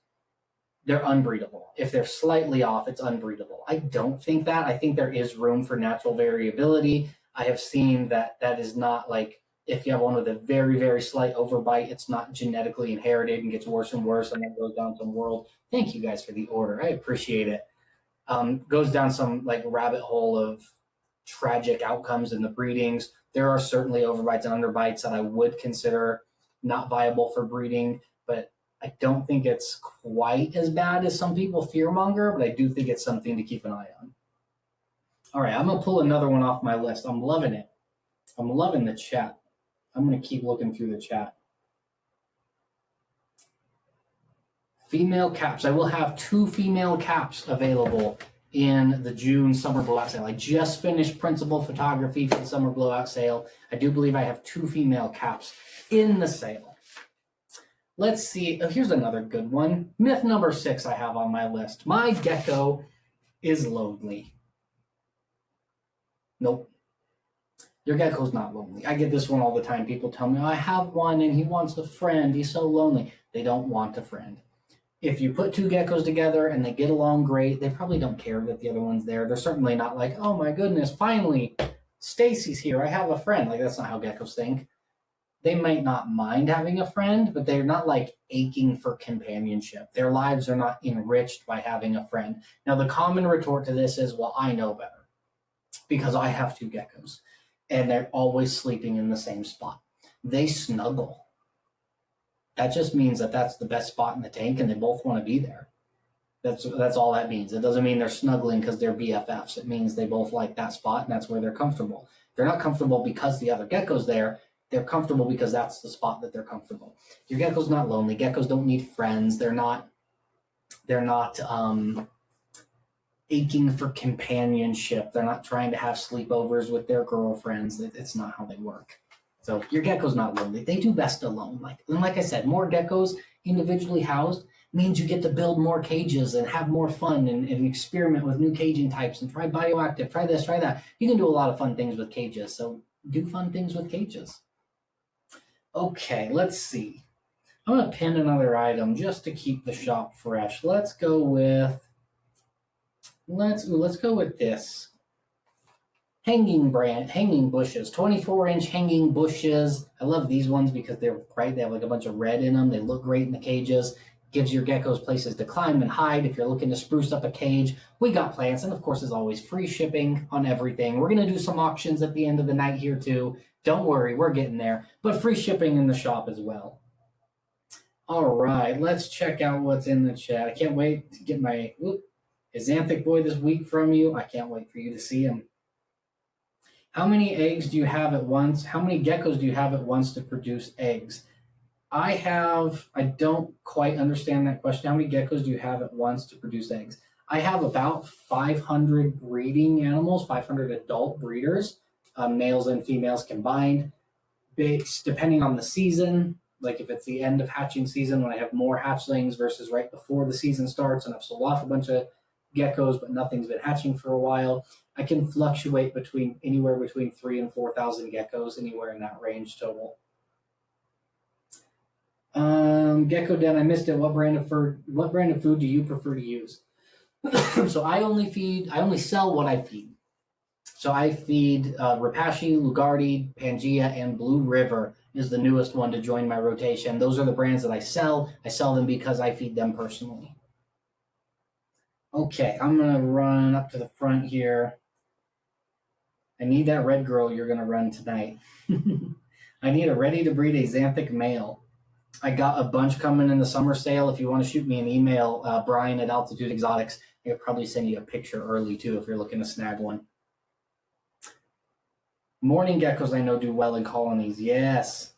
S1: they're unbreedable. If they're slightly off, it's unbreedable. I don't think that. I think there is room for natural variability. I have seen that is not like if you have one with a very, very slight overbite, it's not genetically inherited and gets worse and worse and then goes down some world. Thank you guys for the order. I appreciate it. Goes down some like rabbit hole of tragic outcomes in the breedings. There are certainly overbites and underbites that I would consider not viable for breeding, but I don't think it's quite as bad as some people fearmonger, but I do think it's something to keep an eye on. All right, I'm going to pull another one off my list. I'm loving it. I'm loving the chat. I'm going to keep looking through the chat. Female caps. I will have 2 female caps available in the June summer blowout sale. I just finished principal photography for the summer blowout sale. I do believe I have 2 female caps in the sale. Let's see. Oh, here's another good one. Myth number 6 I have on my list. My gecko is lonely. Nope. Your gecko's not lonely. I get this one all the time. People tell me, oh, I have one and he wants a friend. He's so lonely. They don't want a friend. If you put 2 geckos together and they get along great, they probably don't care that the other one's there. They're certainly not like, oh my goodness, finally, Stacy's here. I have a friend. Like, that's not how geckos think. They might not mind having a friend, but they're not like aching for companionship. Their lives are not enriched by having a friend. Now, the common retort to this is, well, I know better because I have 2 geckos and they're always sleeping in the same spot. They snuggle. That just means that that's the best spot in the tank and they both want to be there. That's all that means. It doesn't mean they're snuggling because they're BFFs. It means they both like that spot and that's where they're comfortable. They're not comfortable because the other gecko's there. They're comfortable because that's the spot that they're comfortable. Your gecko's not lonely. Geckos don't need friends. They're not aching for companionship. They're not trying to have sleepovers with their girlfriends. It's not how they work. So your gecko's not lonely. They do best alone. Like I said, more geckos individually housed means you get to build more cages and have more fun and experiment with new caging types and try bioactive, try this, try that. You can do a lot of fun things with cages. So do fun things with cages. Okay, let's see. I'm going to pin another item just to keep the shop fresh. Let's go with this. Hanging bushes, 24-inch hanging bushes. I love these ones because they're bright. They have like a bunch of red in them. They look great in the cages. Gives your geckos places to climb and hide if you're looking to spruce up a cage. We got plans, and of course, as always, free shipping on everything. We're going to do some auctions at the end of the night here too. Don't worry, we're getting there. But free shipping in the shop as well. All right, let's check out what's in the chat. I can't wait to get my Xanthic boy this week from you. I can't wait for you to see him. How many eggs do you have at once? How many geckos do you have at once to produce eggs? I don't quite understand that question. How many geckos do you have at once to produce eggs? I have about 500 breeding animals, 500 adult breeders, males and females combined, depending on the season. Like if it's the end of hatching season when I have more hatchlings versus right before the season starts and I've sold off a bunch of geckos, but nothing's been hatching for a while. I can fluctuate anywhere between 3,000 and 4,000 geckos, anywhere in that range total. Gecko Den, I missed it. What brand of food do you prefer to use? So I only sell what I feed. So I feed Rapashi, Lugardi, Pangea, and Blue River is the newest one to join my rotation. Those are the brands that I sell. I sell them because I feed them personally. Okay, I'm going to run up to the front here. I need that red girl you're going to run tonight. I need a ready-to-breed Xanthic male. I got a bunch coming in the summer sale. If you want to shoot me an email, Brian at Altitude Exotics, I could probably send you a picture early, too, if you're looking to snag one. Morning geckos, I know, do well in colonies. Yes.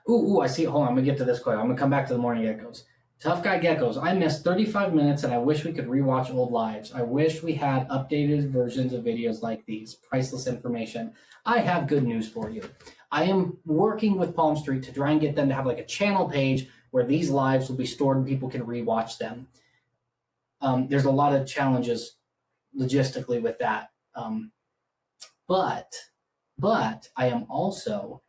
S1: Ooh, I see. Hold on, I'm going to get to this quick. I'm going to come back to the morning geckos. Tough Guy Geckos, I missed 35 minutes and I wish we could rewatch old lives. I wish we had updated versions of videos like these. Priceless information. I have good news for you. I am working with Palm Street to try and get them to have like a channel page where these lives will be stored and people can rewatch them. There's a lot of challenges logistically with that. But I am also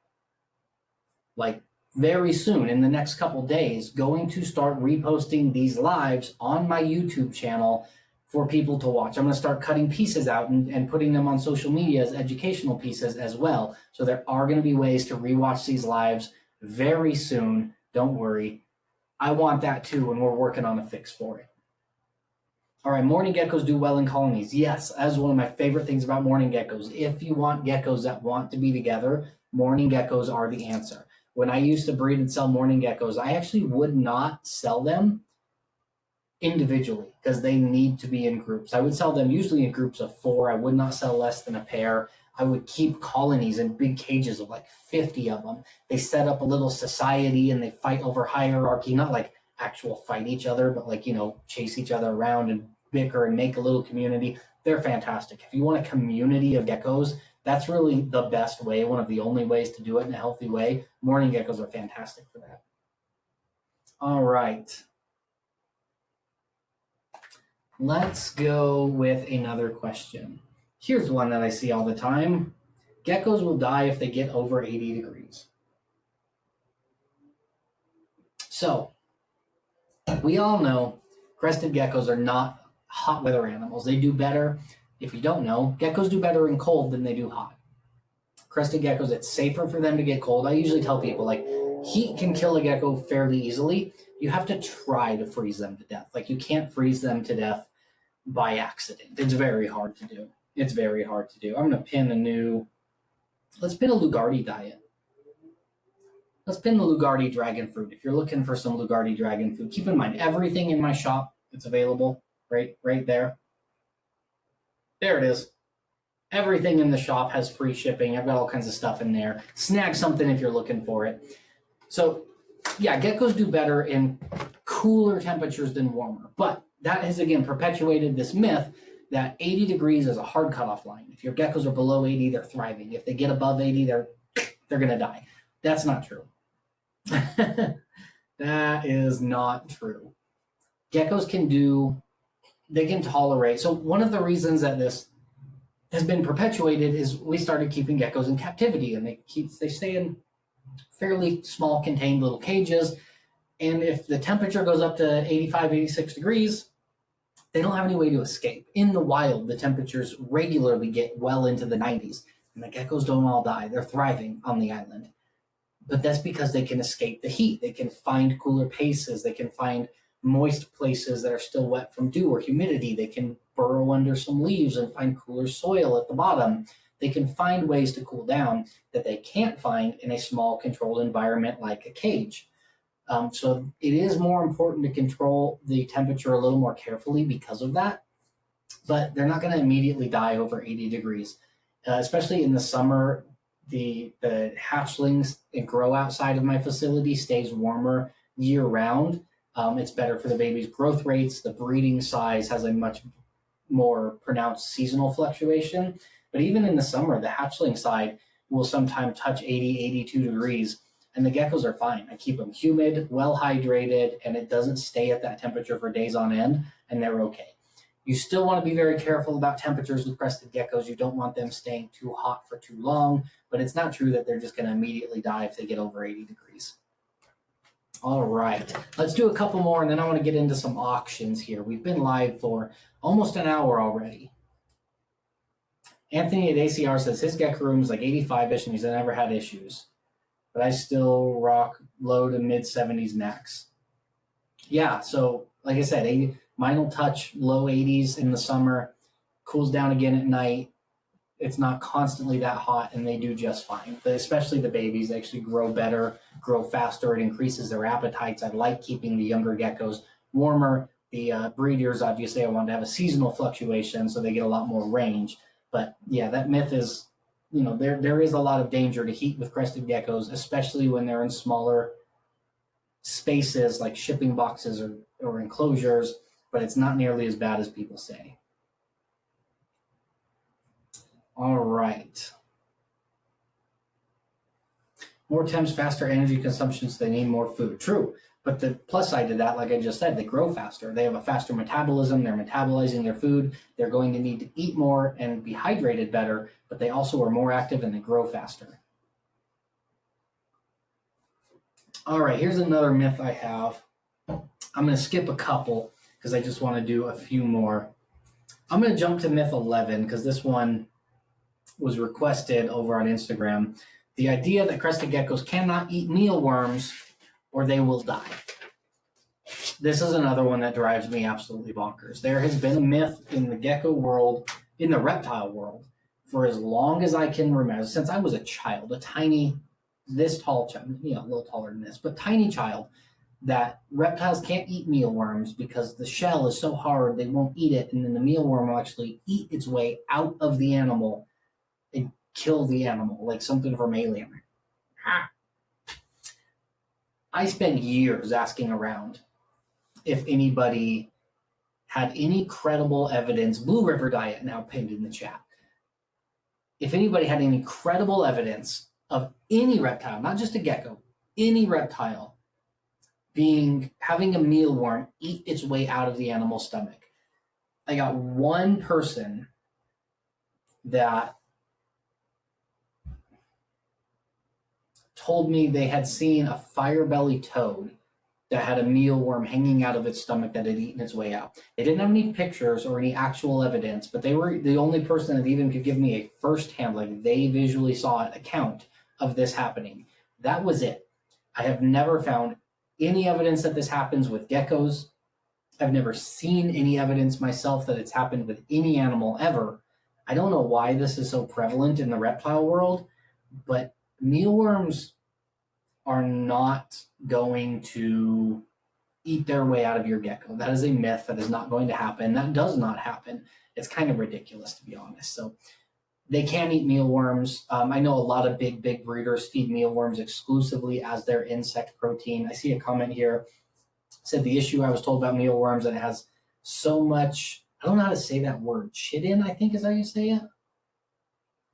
S1: very soon, in the next couple days, going to start reposting these lives on my YouTube channel for people to watch. I'm going to start cutting pieces out and putting them on social media as educational pieces as well. So there are going to be ways to rewatch these lives very soon. Don't worry. I want that too, and we're working on a fix for it. All right, morning geckos do well in colonies. Yes, that's one of my favorite things about morning geckos. If you want geckos that want to be together, morning geckos are the answer. when I used to breed and sell morning geckos, I actually would not sell them individually because they need to be in groups. I would sell them usually in groups of 4. I would not sell less than a pair. I would keep colonies in big cages of like 50 of them. They set up a little society and they fight over hierarchy, not like actual fight each other, but like, chase each other around and bicker and make a little community. They're fantastic. If you want a community of geckos, that's really the best way, one of the only ways to do it in a healthy way. Morning geckos are fantastic for that. All right. Let's go with another question. Here's one that I see all the time. Geckos will die if they get over 80 degrees. So, we all know crested geckos are not hot weather animals. They do better. If you don't know, geckos do better in cold than they do hot. Crested geckos, it's safer for them to get cold. I usually tell people, like, heat can kill a gecko fairly easily. You have to try to freeze them to death. Like, you can't freeze them to death by accident. It's very hard to do. I'm going to let's pin a Lugardi diet. Let's pin the Lugardi dragon fruit. If you're looking for some Lugardi dragon food, keep in mind, everything in my shop, it's available right there. There it is. Everything in the shop has free shipping. I've got all kinds of stuff in there. Snag something if you're looking for it. So, yeah, geckos do better in cooler temperatures than warmer. But that has, again, perpetuated this myth that 80 degrees is a hard cutoff line. If your geckos are below 80, they're thriving. If they get above 80, they're going to die. That's not true. That is not true. Geckos they can tolerate. So one of the reasons that this has been perpetuated is we started keeping geckos in captivity, and they stay in fairly small contained little cages. And if the temperature goes up to 85, 86 degrees, they don't have any way to escape. In the wild, the temperatures regularly get well into the 90s, and the geckos don't all die. They're thriving on the island. But that's because they can escape the heat. They can find cooler places. They can find moist places that are still wet from dew or humidity. They can burrow under some leaves and find cooler soil at the bottom. They can find ways to cool down that they can't find in a small controlled environment like a cage. So it is more important to control the temperature a little more carefully because of that. But they're not going to immediately die over 80 degrees, especially in the summer. The hatchlings that grow outside of my facility stays warmer year round. It's better for the baby's growth rates. The breeding size has a much more pronounced seasonal fluctuation. But even in the summer, the hatchling side will sometimes touch 80, 82 degrees, and the geckos are fine. I keep them humid, well hydrated, and it doesn't stay at that temperature for days on end, and they're okay. You still want to be very careful about temperatures with crested geckos. You don't want them staying too hot for too long, but it's not true that they're just going to immediately die if they get over 80 degrees. All right, let's do a couple more, and then I want to get into some auctions here. We've been live for almost an hour already. Anthony at ACR says his gecko room is like 85-ish, and he's never had issues. But I still rock low to mid-70s max. Yeah, so like I said, mine will touch low 80s in the summer, cools down again at night. It's not constantly that hot, and they do just fine. But especially the babies, they actually grow better, grow faster. It increases their appetites. I like keeping the younger geckos warmer. The breeders, obviously, I want to have a seasonal fluctuation, so they get a lot more range. But yeah, that myth is, there is a lot of danger to heat with crested geckos, especially when they're in smaller spaces like shipping boxes or enclosures, but it's not nearly as bad as people say. All right. More temps, faster energy consumption, so they need more food. True. But the plus side to that, like I just said, they grow faster. They have a faster metabolism. They're metabolizing their food. They're going to need to eat more and be hydrated better, but they also are more active and they grow faster. All right, here's another myth I have. I'm going to skip a couple because I just want to do a few more. I'm going to jump to myth 11 because this one was requested over on Instagram. The idea that crested geckos cannot eat mealworms or they will die. This is another one that drives me absolutely bonkers. There has been a myth in the gecko world, in the reptile world, for as long as I can remember, since I was a child, a tiny this tall child, a little taller than this, but tiny child, that reptiles can't eat mealworms because the shell is so hard they won't eat it, and then the mealworm will actually eat its way out of the animal and kill the animal, like something from Alien. I spent years asking around if anybody had any credible evidence. Blue River Diet now pinned in the chat. If anybody had any credible evidence of any reptile, not just a gecko, any reptile having a mealworm eat its way out of the animal's stomach. I got one person that told me they had seen a fire-bellied toad that had a mealworm hanging out of its stomach that had eaten its way out. They didn't have any pictures or any actual evidence, but they were the only person that even could give me a firsthand, like they visually saw it, account of this happening. That was it. I have never found any evidence that this happens with geckos. I've never seen any evidence myself that it's happened with any animal ever. I don't know why this is so prevalent in the reptile world, but mealworms are not going to eat their way out of your gecko. That is a myth. That is not going to happen. That does not happen. It's kind of ridiculous, to be honest. So they can eat mealworms. I know a lot of big breeders feed mealworms exclusively as their insect protein. I see a comment here. Said the issue I was told about mealworms, that it has so much, I don't know how to say that word, chitin, I think is how you say it,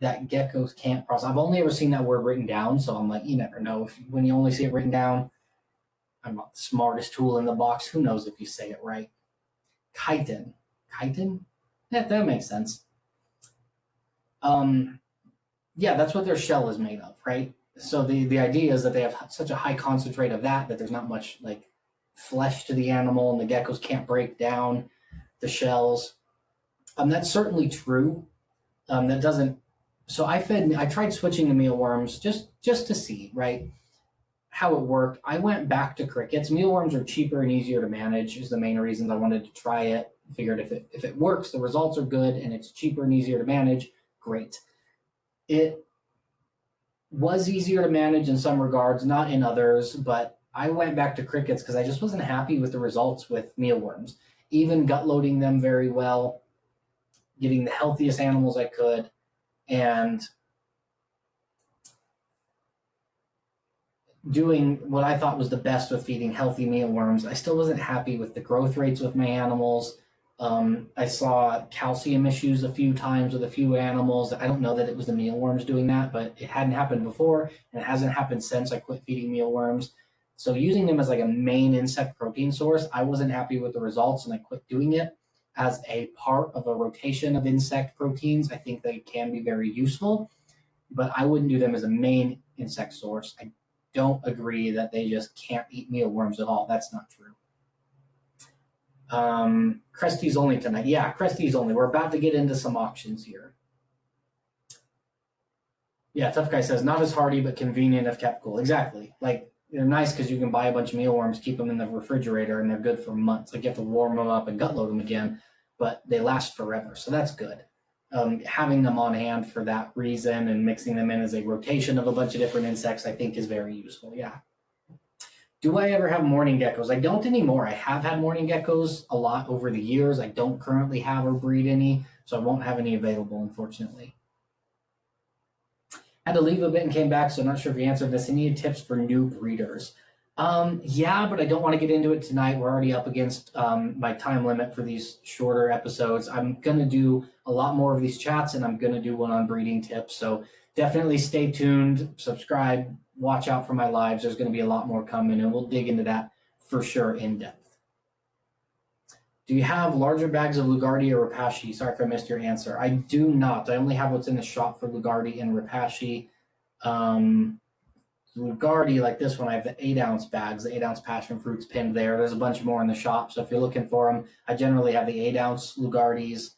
S1: that geckos can't process. I've only ever seen that word written down, so I'm like, you never know. When you only see it written down, I'm not the smartest tool in the box. Who knows if you say it right? Chitin? Yeah, that makes sense. Yeah, that's what their shell is made of, right? So the idea is that they have such a high concentrate of that there's not much like flesh to the animal, and the geckos can't break down the shells. That's certainly true. That doesn't. So I tried switching to mealworms just to see, right, how it worked. I went back to crickets. Mealworms are cheaper and easier to manage. Is the main reasons I wanted to try it. Figured if it works, the results are good, and it's cheaper and easier to manage, great. It was easier to manage in some regards, not in others, but I went back to crickets because I just wasn't happy with the results with mealworms. Even gut loading them very well, getting the healthiest animals I could, and doing what I thought was the best with feeding healthy mealworms. I still wasn't happy with the growth rates with my animals. I saw calcium issues a few times with a few animals. I don't know that it was the mealworms doing that, but it hadn't happened before, and it hasn't happened since I quit feeding mealworms. So using them as like a main insect protein source, I wasn't happy with the results, and I quit doing it. As a part of a rotation of insect proteins, I think they can be very useful, but I wouldn't do them as a main insect source. I don't agree that they just can't eat mealworms at all. That's not true. Cresty's only tonight. Yeah, Cresty's only. We're about to get into some auctions here. Yeah, Tough Guy says, not as hardy, but convenient if kept cool. Exactly. Like, they're nice because you can buy a bunch of mealworms, keep them in the refrigerator, and they're good for months. Like, you have to warm them up and gut load them again, but they last forever. So that's good. Having them on hand for that reason and mixing them in as a rotation of a bunch of different insects, I think is very useful. Yeah. Do I ever have morning geckos? I don't anymore. I have had morning geckos a lot over the years. I don't currently have or breed any, so I won't have any available, unfortunately. Had to leave a bit and came back, so I'm not sure if you answered this. Any tips for new breeders? Yeah, but I don't want to get into it tonight. We're already up against my time limit for these shorter episodes. I'm going to do a lot more of these chats, and I'm going to do one on breeding tips. So definitely stay tuned, subscribe, watch out for my lives. There's going to be a lot more coming, and we'll dig into that for sure in depth. Do you have larger bags of Lugardi or Rapashi? Sorry if I missed your answer. I do not. I only have what's in the shop for Lugardi and Rapashi. Lugardi, like this one, I have the 8-ounce bags, the 8-ounce passion fruits pinned there. There's a bunch more in the shop, so if you're looking for them, I generally have the 8-ounce Lugardis,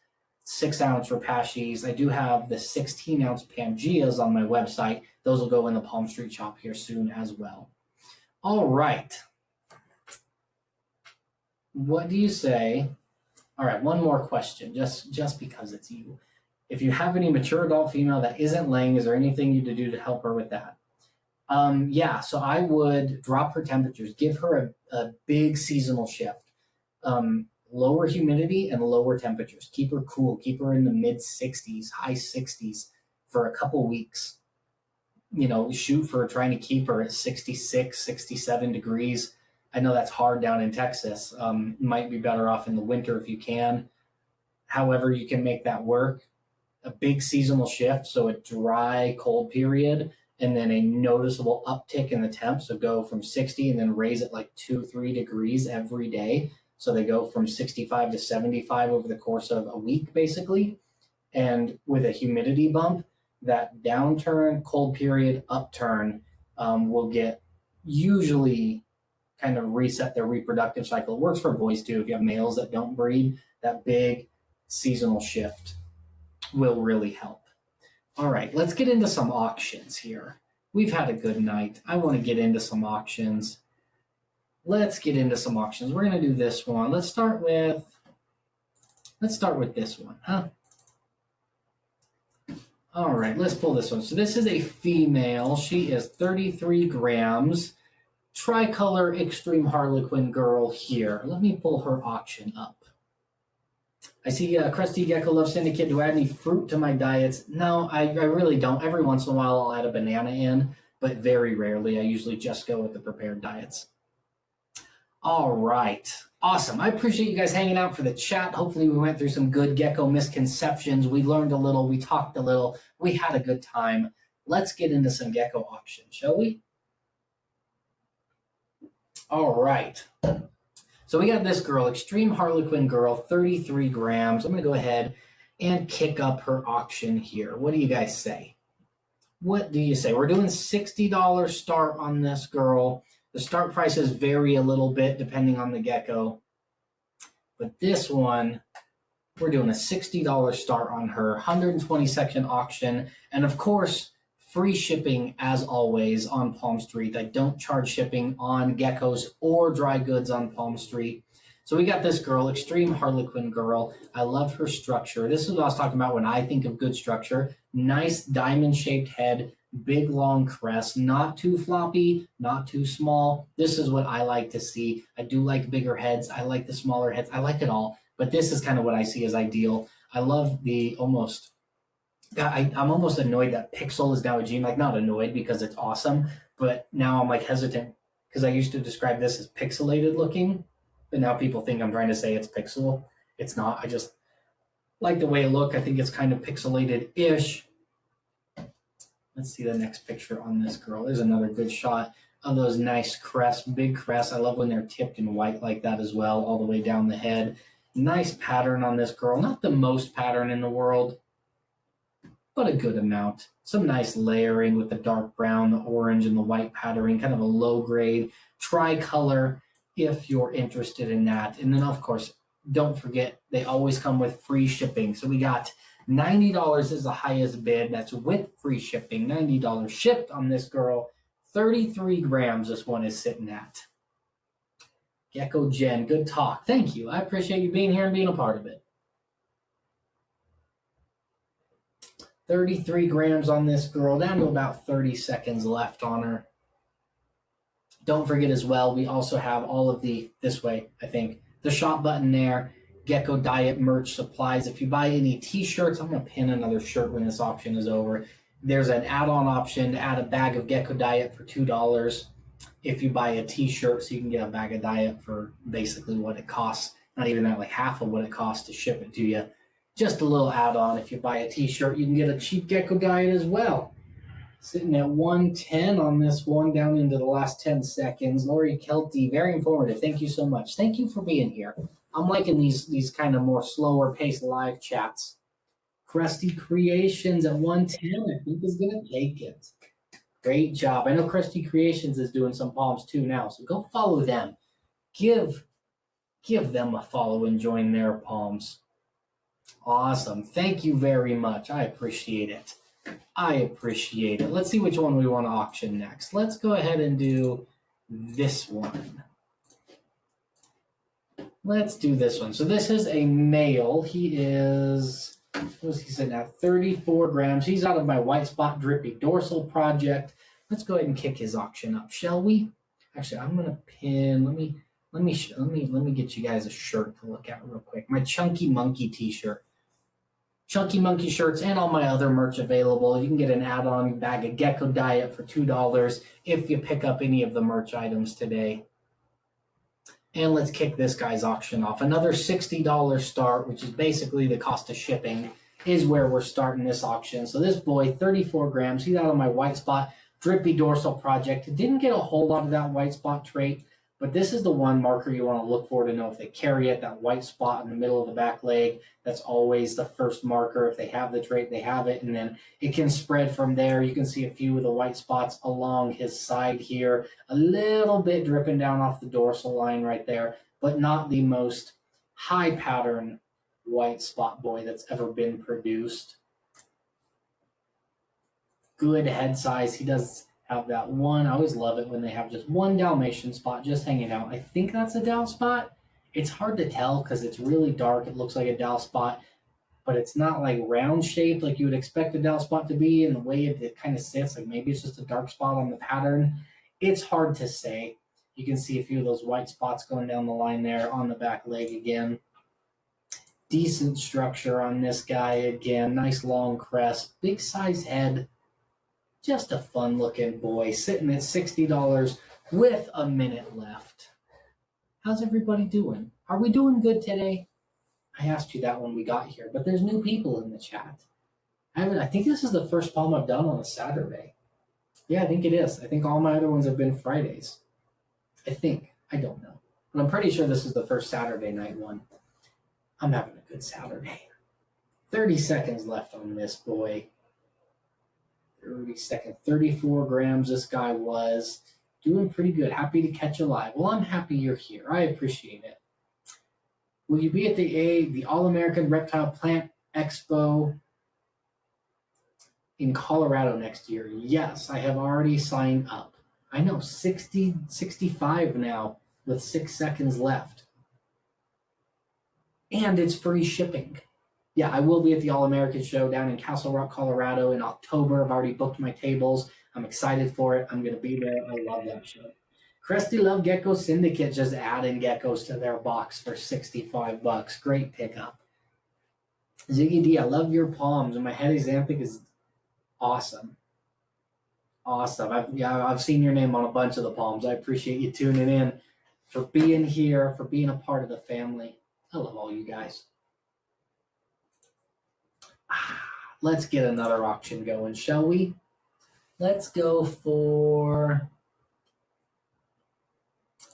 S1: 6-ounce Rapashis. I do have the 16-ounce Pangeas on my website. Those will go in the Palm Street shop here soon as well. All right. What do you say? All right, one more question, just because it's you. If you have any mature adult female that isn't laying, is there anything you to do to help her with that? Yeah, so I would drop her temperatures, give her a big seasonal shift, lower humidity and lower temperatures. Keep her cool, keep her in the mid 60s, high 60s for a couple weeks. Shoot for trying to keep her at 66, 67 degrees. I know that's hard down in Texas. Might be better off in the winter if you can. However, you can make that work. A big seasonal shift, so a dry, cold period, and then a noticeable uptick in the temp. So go from 60 and then raise it like 2, 3 degrees every day. So they go from 65 to 75 over the course of a week, basically. And with a humidity bump, that downturn, cold period, upturn will get usually kind of reset their reproductive cycle. It works for boys too. If you have males that don't breed, that big seasonal shift will really help. All right, let's get into some auctions here. We've had a good night. I want to get into some auctions. Let's get into some auctions. We're going to do this one. Let's start with this one, huh? All right, let's pull this one. So this is a female. She is 33 grams. Tricolor Extreme Harlequin girl here. Let me pull her auction up. I see Crested Gecko Love Syndicate. Do I add any fruit to my diets? No, I really don't. Every once in a while I'll add a banana in, but very rarely. I usually just go with the prepared diets. All right. Awesome. I appreciate you guys hanging out for the chat. Hopefully we went through some good gecko misconceptions. We learned a little. We talked a little. We had a good time. Let's get into some gecko auctions, shall we? All right. So we got this girl, Extreme Harlequin girl, 33 grams. I'm going to go ahead and kick up her auction here. What do you guys say? What do you say? We're doing $60 start on this girl. The start prices vary a little bit depending on the gecko. But this one, we're doing a $60 start on her, 120 section auction. And of course, free shipping as always on Palm Street. I don't charge shipping on geckos or dry goods on Palm Street. So we got this girl, Extreme Harlequin girl. I love her structure. This is what I was talking about when I think of good structure. Nice diamond-shaped head, big long crest, not too floppy, not too small. This is what I like to see. I do like bigger heads. I like the smaller heads. I like it all. But this is kind of what I see as ideal. I love the almost... I'm almost annoyed that Pixel is now a gene. Like, not annoyed because it's awesome, but now I'm like hesitant because I used to describe this as pixelated looking, but now people think I'm trying to say it's Pixel. It's not. I just like the way it look. I think it's kind of pixelated-ish. Let's see the next picture on this girl. There's another good shot of those nice crests, big crests. I love when they're tipped in white like that as well, all the way down the head. Nice pattern on this girl. Not the most pattern in the world, but a good amount. Some nice layering with the dark brown, the orange, and the white patterning, kind of a low grade tricolor if you're interested in that. And then, of course, don't forget, they always come with free shipping. So we got $90 is the highest bid. That's with free shipping. $90 shipped on this girl. 33 grams this one is sitting at. Gecko Jen, good talk. Thank you. I appreciate you being here and being a part of it. 33 grams on this girl, down to about 30 seconds left on her. Don't forget as well, we also have all of the, this way, I think, the shop button there, Gecko Diet merch supplies. If you buy any t-shirts, I'm going to pin another shirt when this auction is over. There's an add-on option to add a bag of Gecko Diet for $2 if you buy a t-shirt, so you can get a bag of diet for basically what it costs. Not even that, like half of what it costs to ship it to you. Just a little add-on. If you buy a t-shirt, you can get a cheap Gecko Diet as well. Sitting at 110 on this one, down into the last 10 seconds. Lori Kelty, very informative. Thank you so much. Thank you for being here. I'm liking these kind of more slower paced live chats. Krusty Creations at 110, I think is going to take it. Great job. I know Krusty Creations is doing some palms too now, so go follow them. Give them a follow and join their palms. Awesome. Thank you very much. I appreciate it. Let's see which one we want to auction next. Let's go ahead and do this one. Let's do this one. So this is a male. He is, what was he saying now? 34 grams. He's out of my White Spot Drippy Dorsal project. Let's go ahead and kick his auction up, shall we? Actually, I'm gonna pin. Let me get you guys a shirt to look at real quick. My Chunky Monkey T-shirt. Chunky Monkey shirts and all my other merch available. You can get an add-on bag of Gecko Diet for $2 if you pick up any of the merch items today. And let's kick this guy's auction off. Another $60 start, which is basically the cost of shipping, is where we're starting this auction. So this boy, 34 grams, he's out of my white spot drippy dorsal project. Didn't get a whole lot of that white spot trait, but this is the one marker you want to look for to know if they carry it, that white spot in the middle of the back leg. That's always the first marker. If they have the trait, they have it, and then it can spread from there. You can see a few of the white spots along his side here, a little bit dripping down off the dorsal line right there, but not the most high pattern white spot boy that's ever been produced. Good head size. He does have that one. I always love it when they have just one Dalmatian spot just hanging out. I think that's a Dal spot. It's hard to tell because it's really dark. It looks like a Dal spot, but it's not like round shaped like you would expect a Dal spot to be, and the way it kind of sits, like maybe it's just a dark spot on the pattern. It's hard to say. You can see a few of those white spots going down the line there on the back leg again. Decent structure on this guy again. Nice long crest, big size head. Just a fun looking boy sitting at $60 with a minute left. How's everybody doing? Are we doing good today? I asked you that when we got here, but there's new people in the chat. I think this is the first palm I've done on a Saturday. Yeah, I think it is. I think all my other ones have been Fridays. I think. I don't know. But I'm pretty sure this is the first Saturday night one. I'm having a good Saturday. 30 seconds left on this boy. 30 seconds. 34 grams this guy was. Doing pretty good. Happy to catch you live. Well, I'm happy you're here. I appreciate it. Will you be at the All-American Reptile Plant Expo in Colorado next year? Yes, I have already signed up. I know, 65 now with 6 seconds left. And it's free shipping. Yeah, I will be at the All-American Show down in Castle Rock, Colorado in October. I've already booked my tables. I'm excited for it. I'm going to be there. I love that show. Crested Love Gecko Syndicate just adding geckos to their box for $65. Great pickup. Ziggy D, I love your palms, and my head exanthic is awesome. Awesome. I've seen your name on a bunch of the palms. I appreciate you tuning in, for being here, for being a part of the family. I love all you guys. Let's get another auction going, shall we? Let's go for...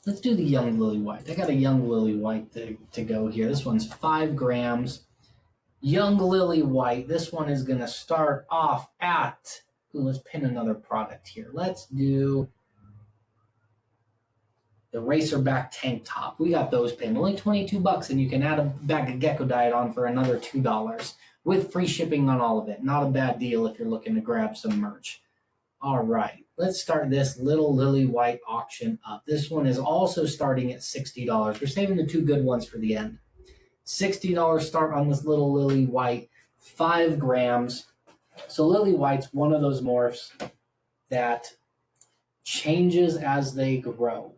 S1: Let's do the young lily white. I got a young lily white to go here. This one's 5 grams. Young lily white. This one is going to start off at... Ooh, let's pin another product here. Let's do the Racerback tank top. We got those pinned. Only $22, and you can add a bag of Gecko Diet on for another $2 with free shipping on all of it. Not a bad deal if you're looking to grab some merch. All right, let's start this little lily white auction up. This one is also starting at $60. We're saving the two good ones for the end. $60 start on this little lily white, 5 grams. So lily white's one of those morphs that changes as they grow.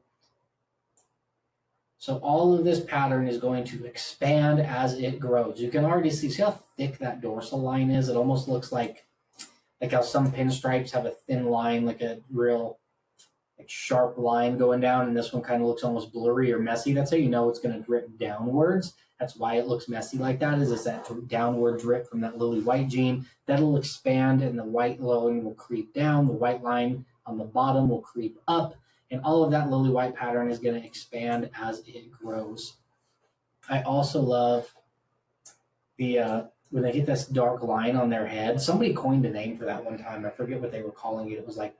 S1: So all of this pattern is going to expand as it grows. You can already see how thick that dorsal line is. It almost looks like how some pinstripes have a thin line, like a real sharp line going down, and this one kind of looks almost blurry or messy. That's how you know it's going to drip downwards. That's why it looks messy like that, is that downward drip from that lily white gene. That'll expand, and the white line will creep down. The white line on the bottom will creep up, and all of that lily white pattern is going to expand as it grows. I also love the when they get this dark line on their head. Somebody coined a name for that one time. I forget what they were calling it. It was like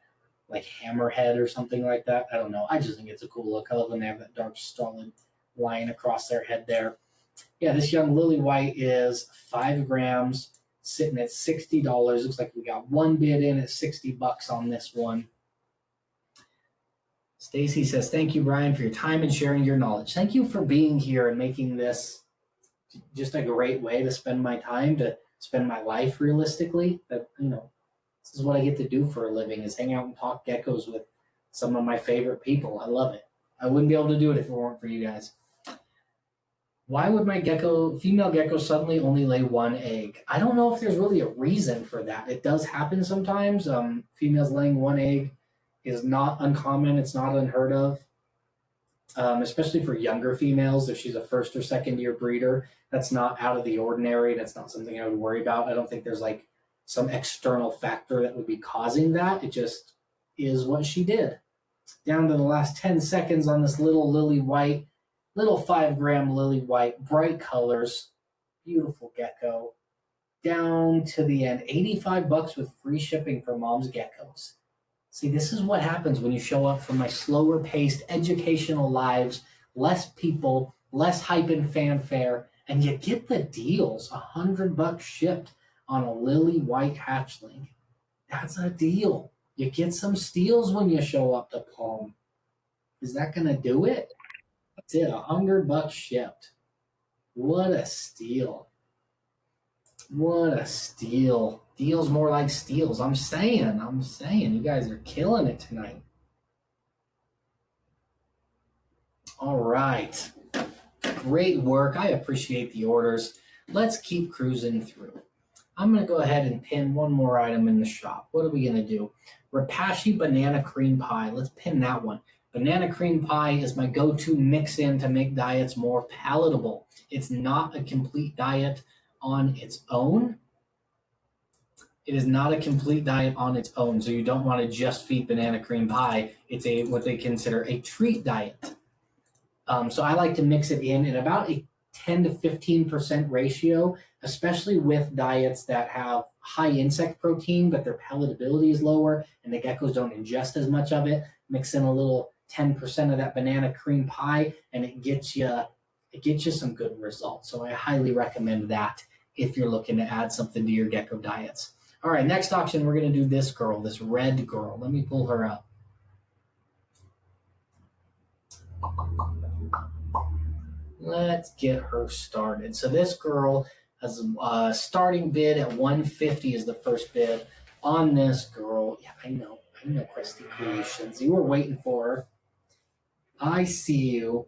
S1: hammerhead or something like that. I don't know. I just think it's a cool look. I love when they have that dark solid line across their head there. Yeah, this young lily white is 5 grams, sitting at $60. Looks like we got one bid in at $60 on this one. Stacy says, thank you, Brian, for your time and sharing your knowledge. Thank you for being here and making this just a great way to spend my time, to spend my life realistically. That, This is what I get to do for a living, is hang out and talk geckos with some of my favorite people. I love it. I wouldn't be able to do it if it weren't for you guys. Why would my female gecko suddenly only lay one egg? I don't know if there's really a reason for that. It does happen sometimes. Females laying one egg is not uncommon. It's not unheard of, especially for younger females. If she's a first or second year breeder, that's not out of the ordinary. That's not something I would worry about. I don't think there's like some external factor that would be causing that. It just is what she did. Down to the last 10 seconds on this little lily white, little 5-gram lily white, bright colors, beautiful gecko. Down to the end, $85 with free shipping for Mom's Geckos. See, this is what happens when you show up for my slower paced educational lives, less people, less hype and fanfare, and you get the deals. $100 shipped on a lily white hatchling. That's a deal. You get some steals when you show up to Palm. Is that going to do it? That's it, $100 shipped. What a steal. What a steal. Deals more like steals. I'm saying. You guys are killing it tonight. All right. Great work. I appreciate the orders. Let's keep cruising through. I'm going to go ahead and pin one more item in the shop. What are we going to do? Rapashi banana cream pie. Let's pin that one. Banana cream pie is my go-to mix-in to make diets more palatable. It's not a complete diet on its own. It is not a complete diet on its own, so you don't want to just feed banana cream pie. It's what they consider a treat diet. So I like to mix it in at about a 10 to 15% ratio, especially with diets that have high insect protein, but their palatability is lower and the geckos don't ingest as much of it. Mix in a little 10% of that banana cream pie and it gets you some good results. So I highly recommend that if you're looking to add something to your gecko diets. All right, next auction, we're going to do this girl, this red girl. Let me pull her up. Let's get her started. So this girl has a starting bid at 150 is the first bid on this girl. Yeah, I know, Crested Creations. You were waiting for her. I see you.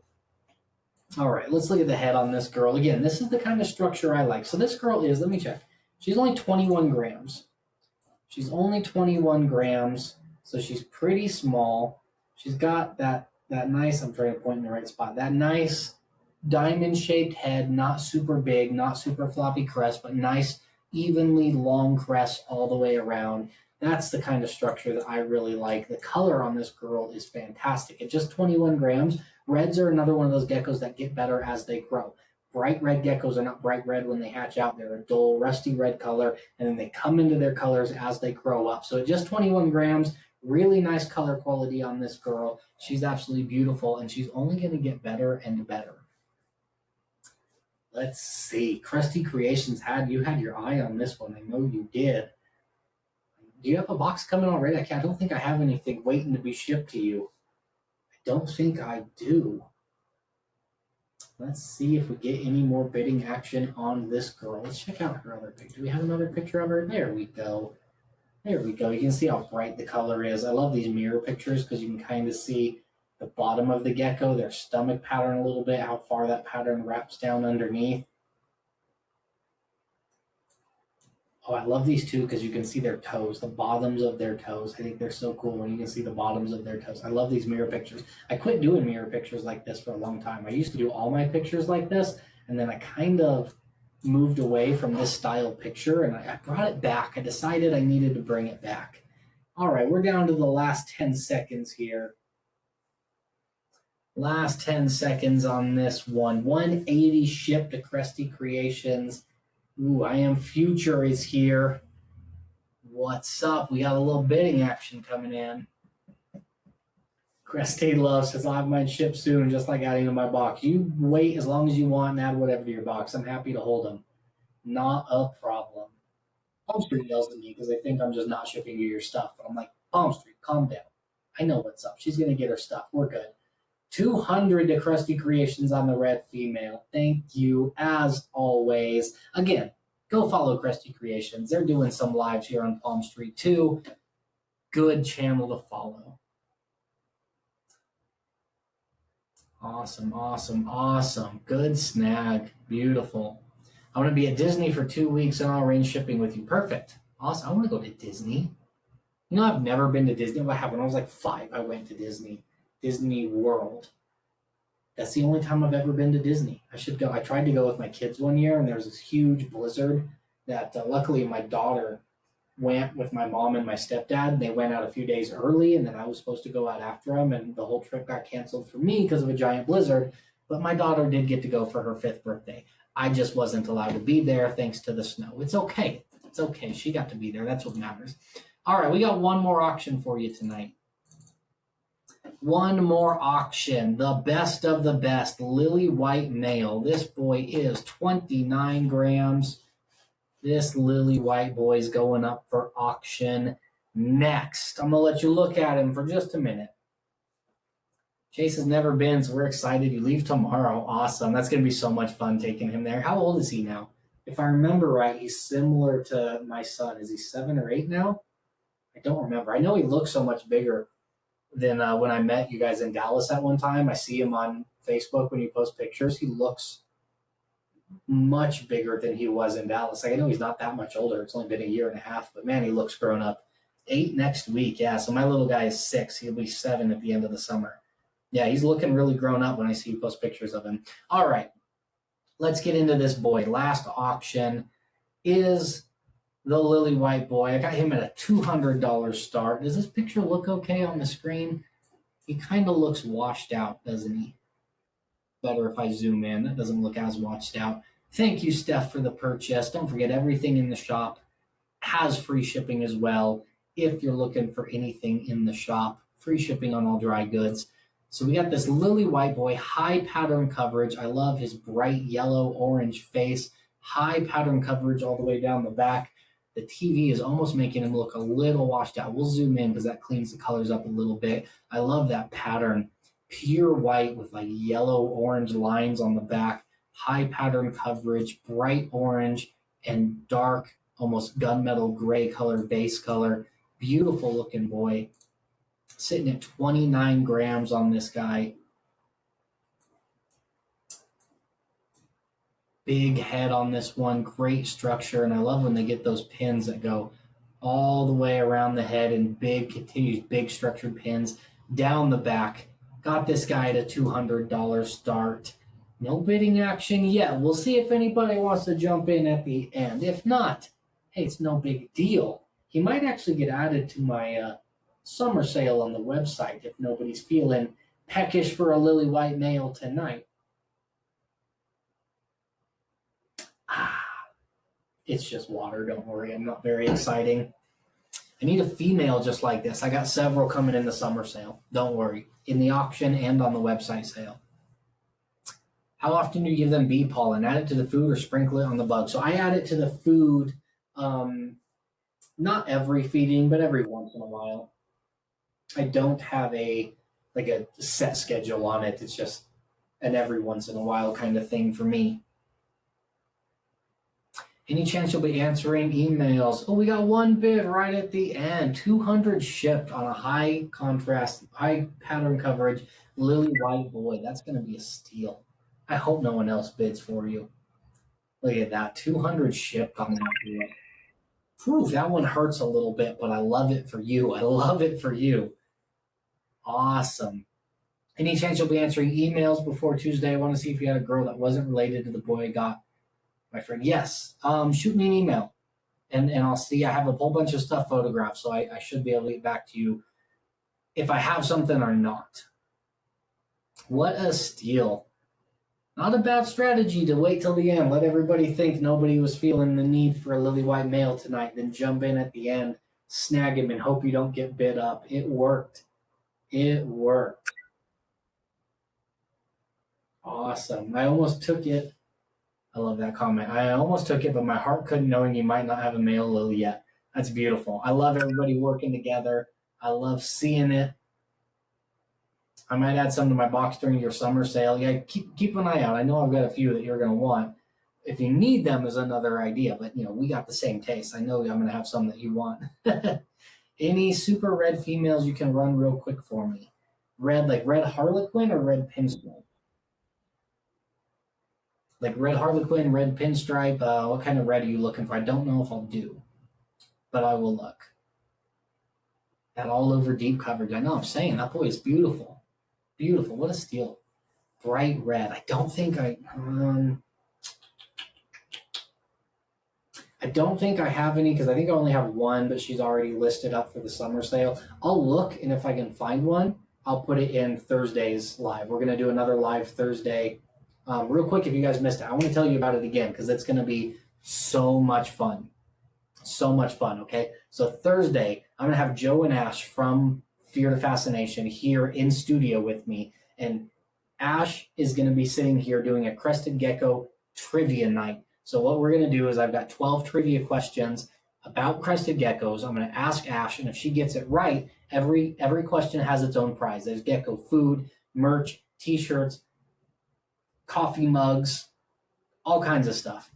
S1: All right, let's look at the head on this girl. Again, this is the kind of structure I like. So this girl is, let me check. She's only 21 grams. She's only 21 grams, so she's pretty small. She's got that nice, I'm trying to point in the right spot, that nice diamond-shaped head, not super big, not super floppy crest, but nice, evenly long crest all the way around. That's the kind of structure that I really like. The color on this girl is fantastic. At just 21 grams, reds are another one of those geckos that get better as they grow. Bright red geckos are not bright red when they hatch out. They're a dull, rusty red color, and then they come into their colors as they grow up. So at just 21 grams, really nice color quality on this girl. She's absolutely beautiful, and she's only going to get better and better. Let's see. Crested Creations you had your eye on this one. I know you did. Do you have a box coming already? I don't think I have anything waiting to be shipped to you. I don't think I do. Let's see if we get any more bidding action on this girl. Let's check out her other picture. Do we have another picture of her? There we go. There we go. You can see how bright the color is. I love these mirror pictures because you can kind of see the bottom of the gecko, their stomach pattern a little bit, how far that pattern wraps down underneath. Oh, I love these too because you can see their toes, the bottoms of their toes. I think they're so cool when you can see the bottoms of their toes. I love these mirror pictures. I quit doing mirror pictures like this for a long time. I used to do all my pictures like this, and then I kind of moved away from this style picture, and I brought it back. I decided I needed to bring it back. All right, we're down to the last 10 seconds here. Last 10 seconds on this one. 180 shipped to Crested Creations. Ooh, I Am Future is here. What's up? We got a little bidding action coming in. Crested Love says, I'll have mine shipped soon, just like adding to my box. You wait as long as you want and add whatever to your box. I'm happy to hold them. Not a problem. Palm Street yells at me because they think I'm just not shipping you your stuff. But I'm like, Palm Street, calm down. I know what's up. She's going to get her stuff. We're good. 200 to Crested Creations on the red female. Thank you, as always. Again, Go follow Crested Creations. They're doing some lives here on Palm Street too. Good channel to follow. Awesome, awesome, awesome. Good snag. Beautiful. I want to be at Disney for 2 weeks and I'll arrange shipping with you. Perfect. Awesome. I want to go to Disney. You know, I've never been to Disney. When I was like 5, I went to Disney World. That's the only time I've ever been to Disney. I should go. I tried to go with my kids one year, and there was this huge blizzard that luckily my daughter went with my mom and my stepdad. And they went out a few days early, and then I was supposed to go out after them, and the whole trip got canceled for me because of a giant blizzard. But my daughter did get to go for her 5th birthday. I just wasn't allowed to be there thanks to the snow. It's okay. It's okay. She got to be there. That's what matters. All right, we got one more auction for you tonight. One more auction, the best of the best, lily white male. This boy is 29 grams. This lily white boy is going up for auction next. I'm going to let you look at him for just a minute. Chase has never been, so we're excited. You leave tomorrow. Awesome. That's going to be so much fun taking him there. How old is he now? If I remember right, he's similar to my son. Is he 7 or 8 now? I don't remember. I know he looks so much bigger than when I met you guys in Dallas at one time. I see him on Facebook when you post pictures. He looks much bigger than he was in Dallas. Like, I know he's not that much older. It's only been a year and a half, but man, he looks grown up. 8 next week. Yeah, so my little guy is 6. He'll be 7 at the end of the summer. Yeah, he's looking really grown up when I see you post pictures of him. All right, let's get into this boy. Last auction is the lily white boy. I got him at a $200 start. Does this picture look okay on the screen? He kind of looks washed out, doesn't he? Better if I zoom in. That doesn't look as washed out. Thank you, Steph, for the purchase. Don't forget, everything in the shop has free shipping as well. If you're looking for anything in the shop, free shipping on all dry goods. So we got this lily white boy, high pattern coverage. I love his bright yellow orange face, high pattern coverage all the way down the back. The TV is almost making him look a little washed out. We'll zoom in because that cleans the colors up a little bit. I love that pattern. Pure white with like yellow orange lines on the back, high pattern coverage, bright orange and dark, almost gunmetal gray color base color. Beautiful looking boy. Sitting at 29 grams on this guy. Big head on this one, great structure, and I love when they get those pins that go all the way around the head and continues big structured pins down the back. Got this guy at a $200 start. No bidding action yet. We'll see if anybody wants to jump in at the end. If not, hey, it's no big deal. He might actually get added to my summer sale on the website if nobody's feeling peckish for a lily white male tonight. It's just water, don't worry. I'm not very exciting. I need a female just like this. I got several coming in the summer sale. Don't worry. In the auction and on the website sale. How often do you give them bee pollen? Add it to the food or sprinkle it on the bug? So I add it to the food, not every feeding, but every once in a while. I don't have a set schedule on it. It's just an every once in a while kind of thing for me. Any chance you'll be answering emails? Oh, we got one bid right at the end. 200 shipped on a high contrast, high pattern coverage, lily white boy. That's going to be a steal. I hope no one else bids for you. Look at that. 200 shipped on that deal. Whew, that one hurts a little bit, but I love it for you. I love it for you. Awesome. Any chance you'll be answering emails before Tuesday? I want to see if you had a girl that wasn't related to the boy I got. My friend, yes. Shoot me an email, and I'll see. I have a whole bunch of stuff photographed, so I should be able to get back to you if I have something or not. What a steal. Not a bad strategy to wait till the end. Let everybody think nobody was feeling the need for a lily white male tonight, then jump in at the end, snag him, and hope you don't get bid up. It worked. It worked. Awesome. I almost took it. I love that comment. I almost took it, but my heart couldn't, knowing you might not have a male lily yet. That's beautiful. I love everybody working together. I love seeing it. I might add some to my box during your summer sale. Yeah, keep an eye out. I know I've got a few that you're going to want. if you need them is another idea, but we got the same taste. I know I'm going to have some that you want. Any super red females you can run real quick for me? Red, like red Harlequin or red pinstripe? Like red Harlequin, red pinstripe. What kind of red are you looking for? I don't know if I'll do, but I will look. That all over deep coverage. I know I'm saying that boy is beautiful. Beautiful. What a steal. Bright red. I don't think I have any because I think I only have one, but she's already listed up for the summer sale. I'll look, and if I can find one, I'll put it in Thursday's live. We're going to do another live Thursday. Real quick, if you guys missed it, I want to tell you about it again because it's going to be so much fun. So much fun, okay? So Thursday, I'm going to have Joe and Ash from Fear to Fascination here in studio with me. And Ash is going to be sitting here doing a Crested Gecko trivia night. So what we're going to do is I've got 12 trivia questions about Crested Geckos. I'm going to ask Ash, and if she gets it right, every question has its own prize. There's gecko food, merch, t-shirts, coffee mugs, all kinds of stuff.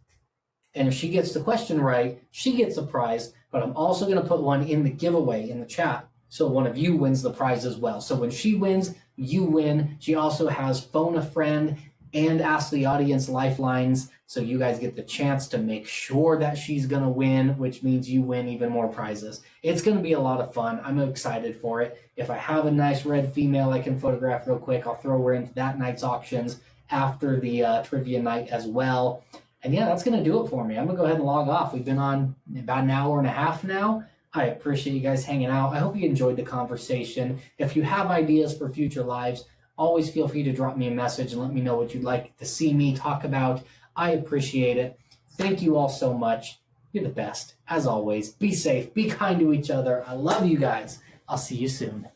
S1: And if she gets the question right, she gets a prize, but I'm also going to put one in the giveaway in the chat. So one of you wins the prize as well. So when she wins, you win. She also has phone a friend and ask the audience lifelines. So you guys get the chance to make sure that she's going to win, which means you win even more prizes. It's going to be a lot of fun. I'm excited for it. If I have a nice red female I can photograph real quick, I'll throw her into that night's auctions after the trivia night as well. And yeah, that's going to do it for me. I'm going to go ahead and log off. We've been on about an hour and a half now. I appreciate you guys hanging out. I hope you enjoyed the conversation. If you have ideas for future lives, always feel free to drop me a message and let me know what you'd like to see me talk about. I appreciate it. Thank you all so much. You're the best. As always, be safe, be kind to each other. I love you guys. I'll see you soon.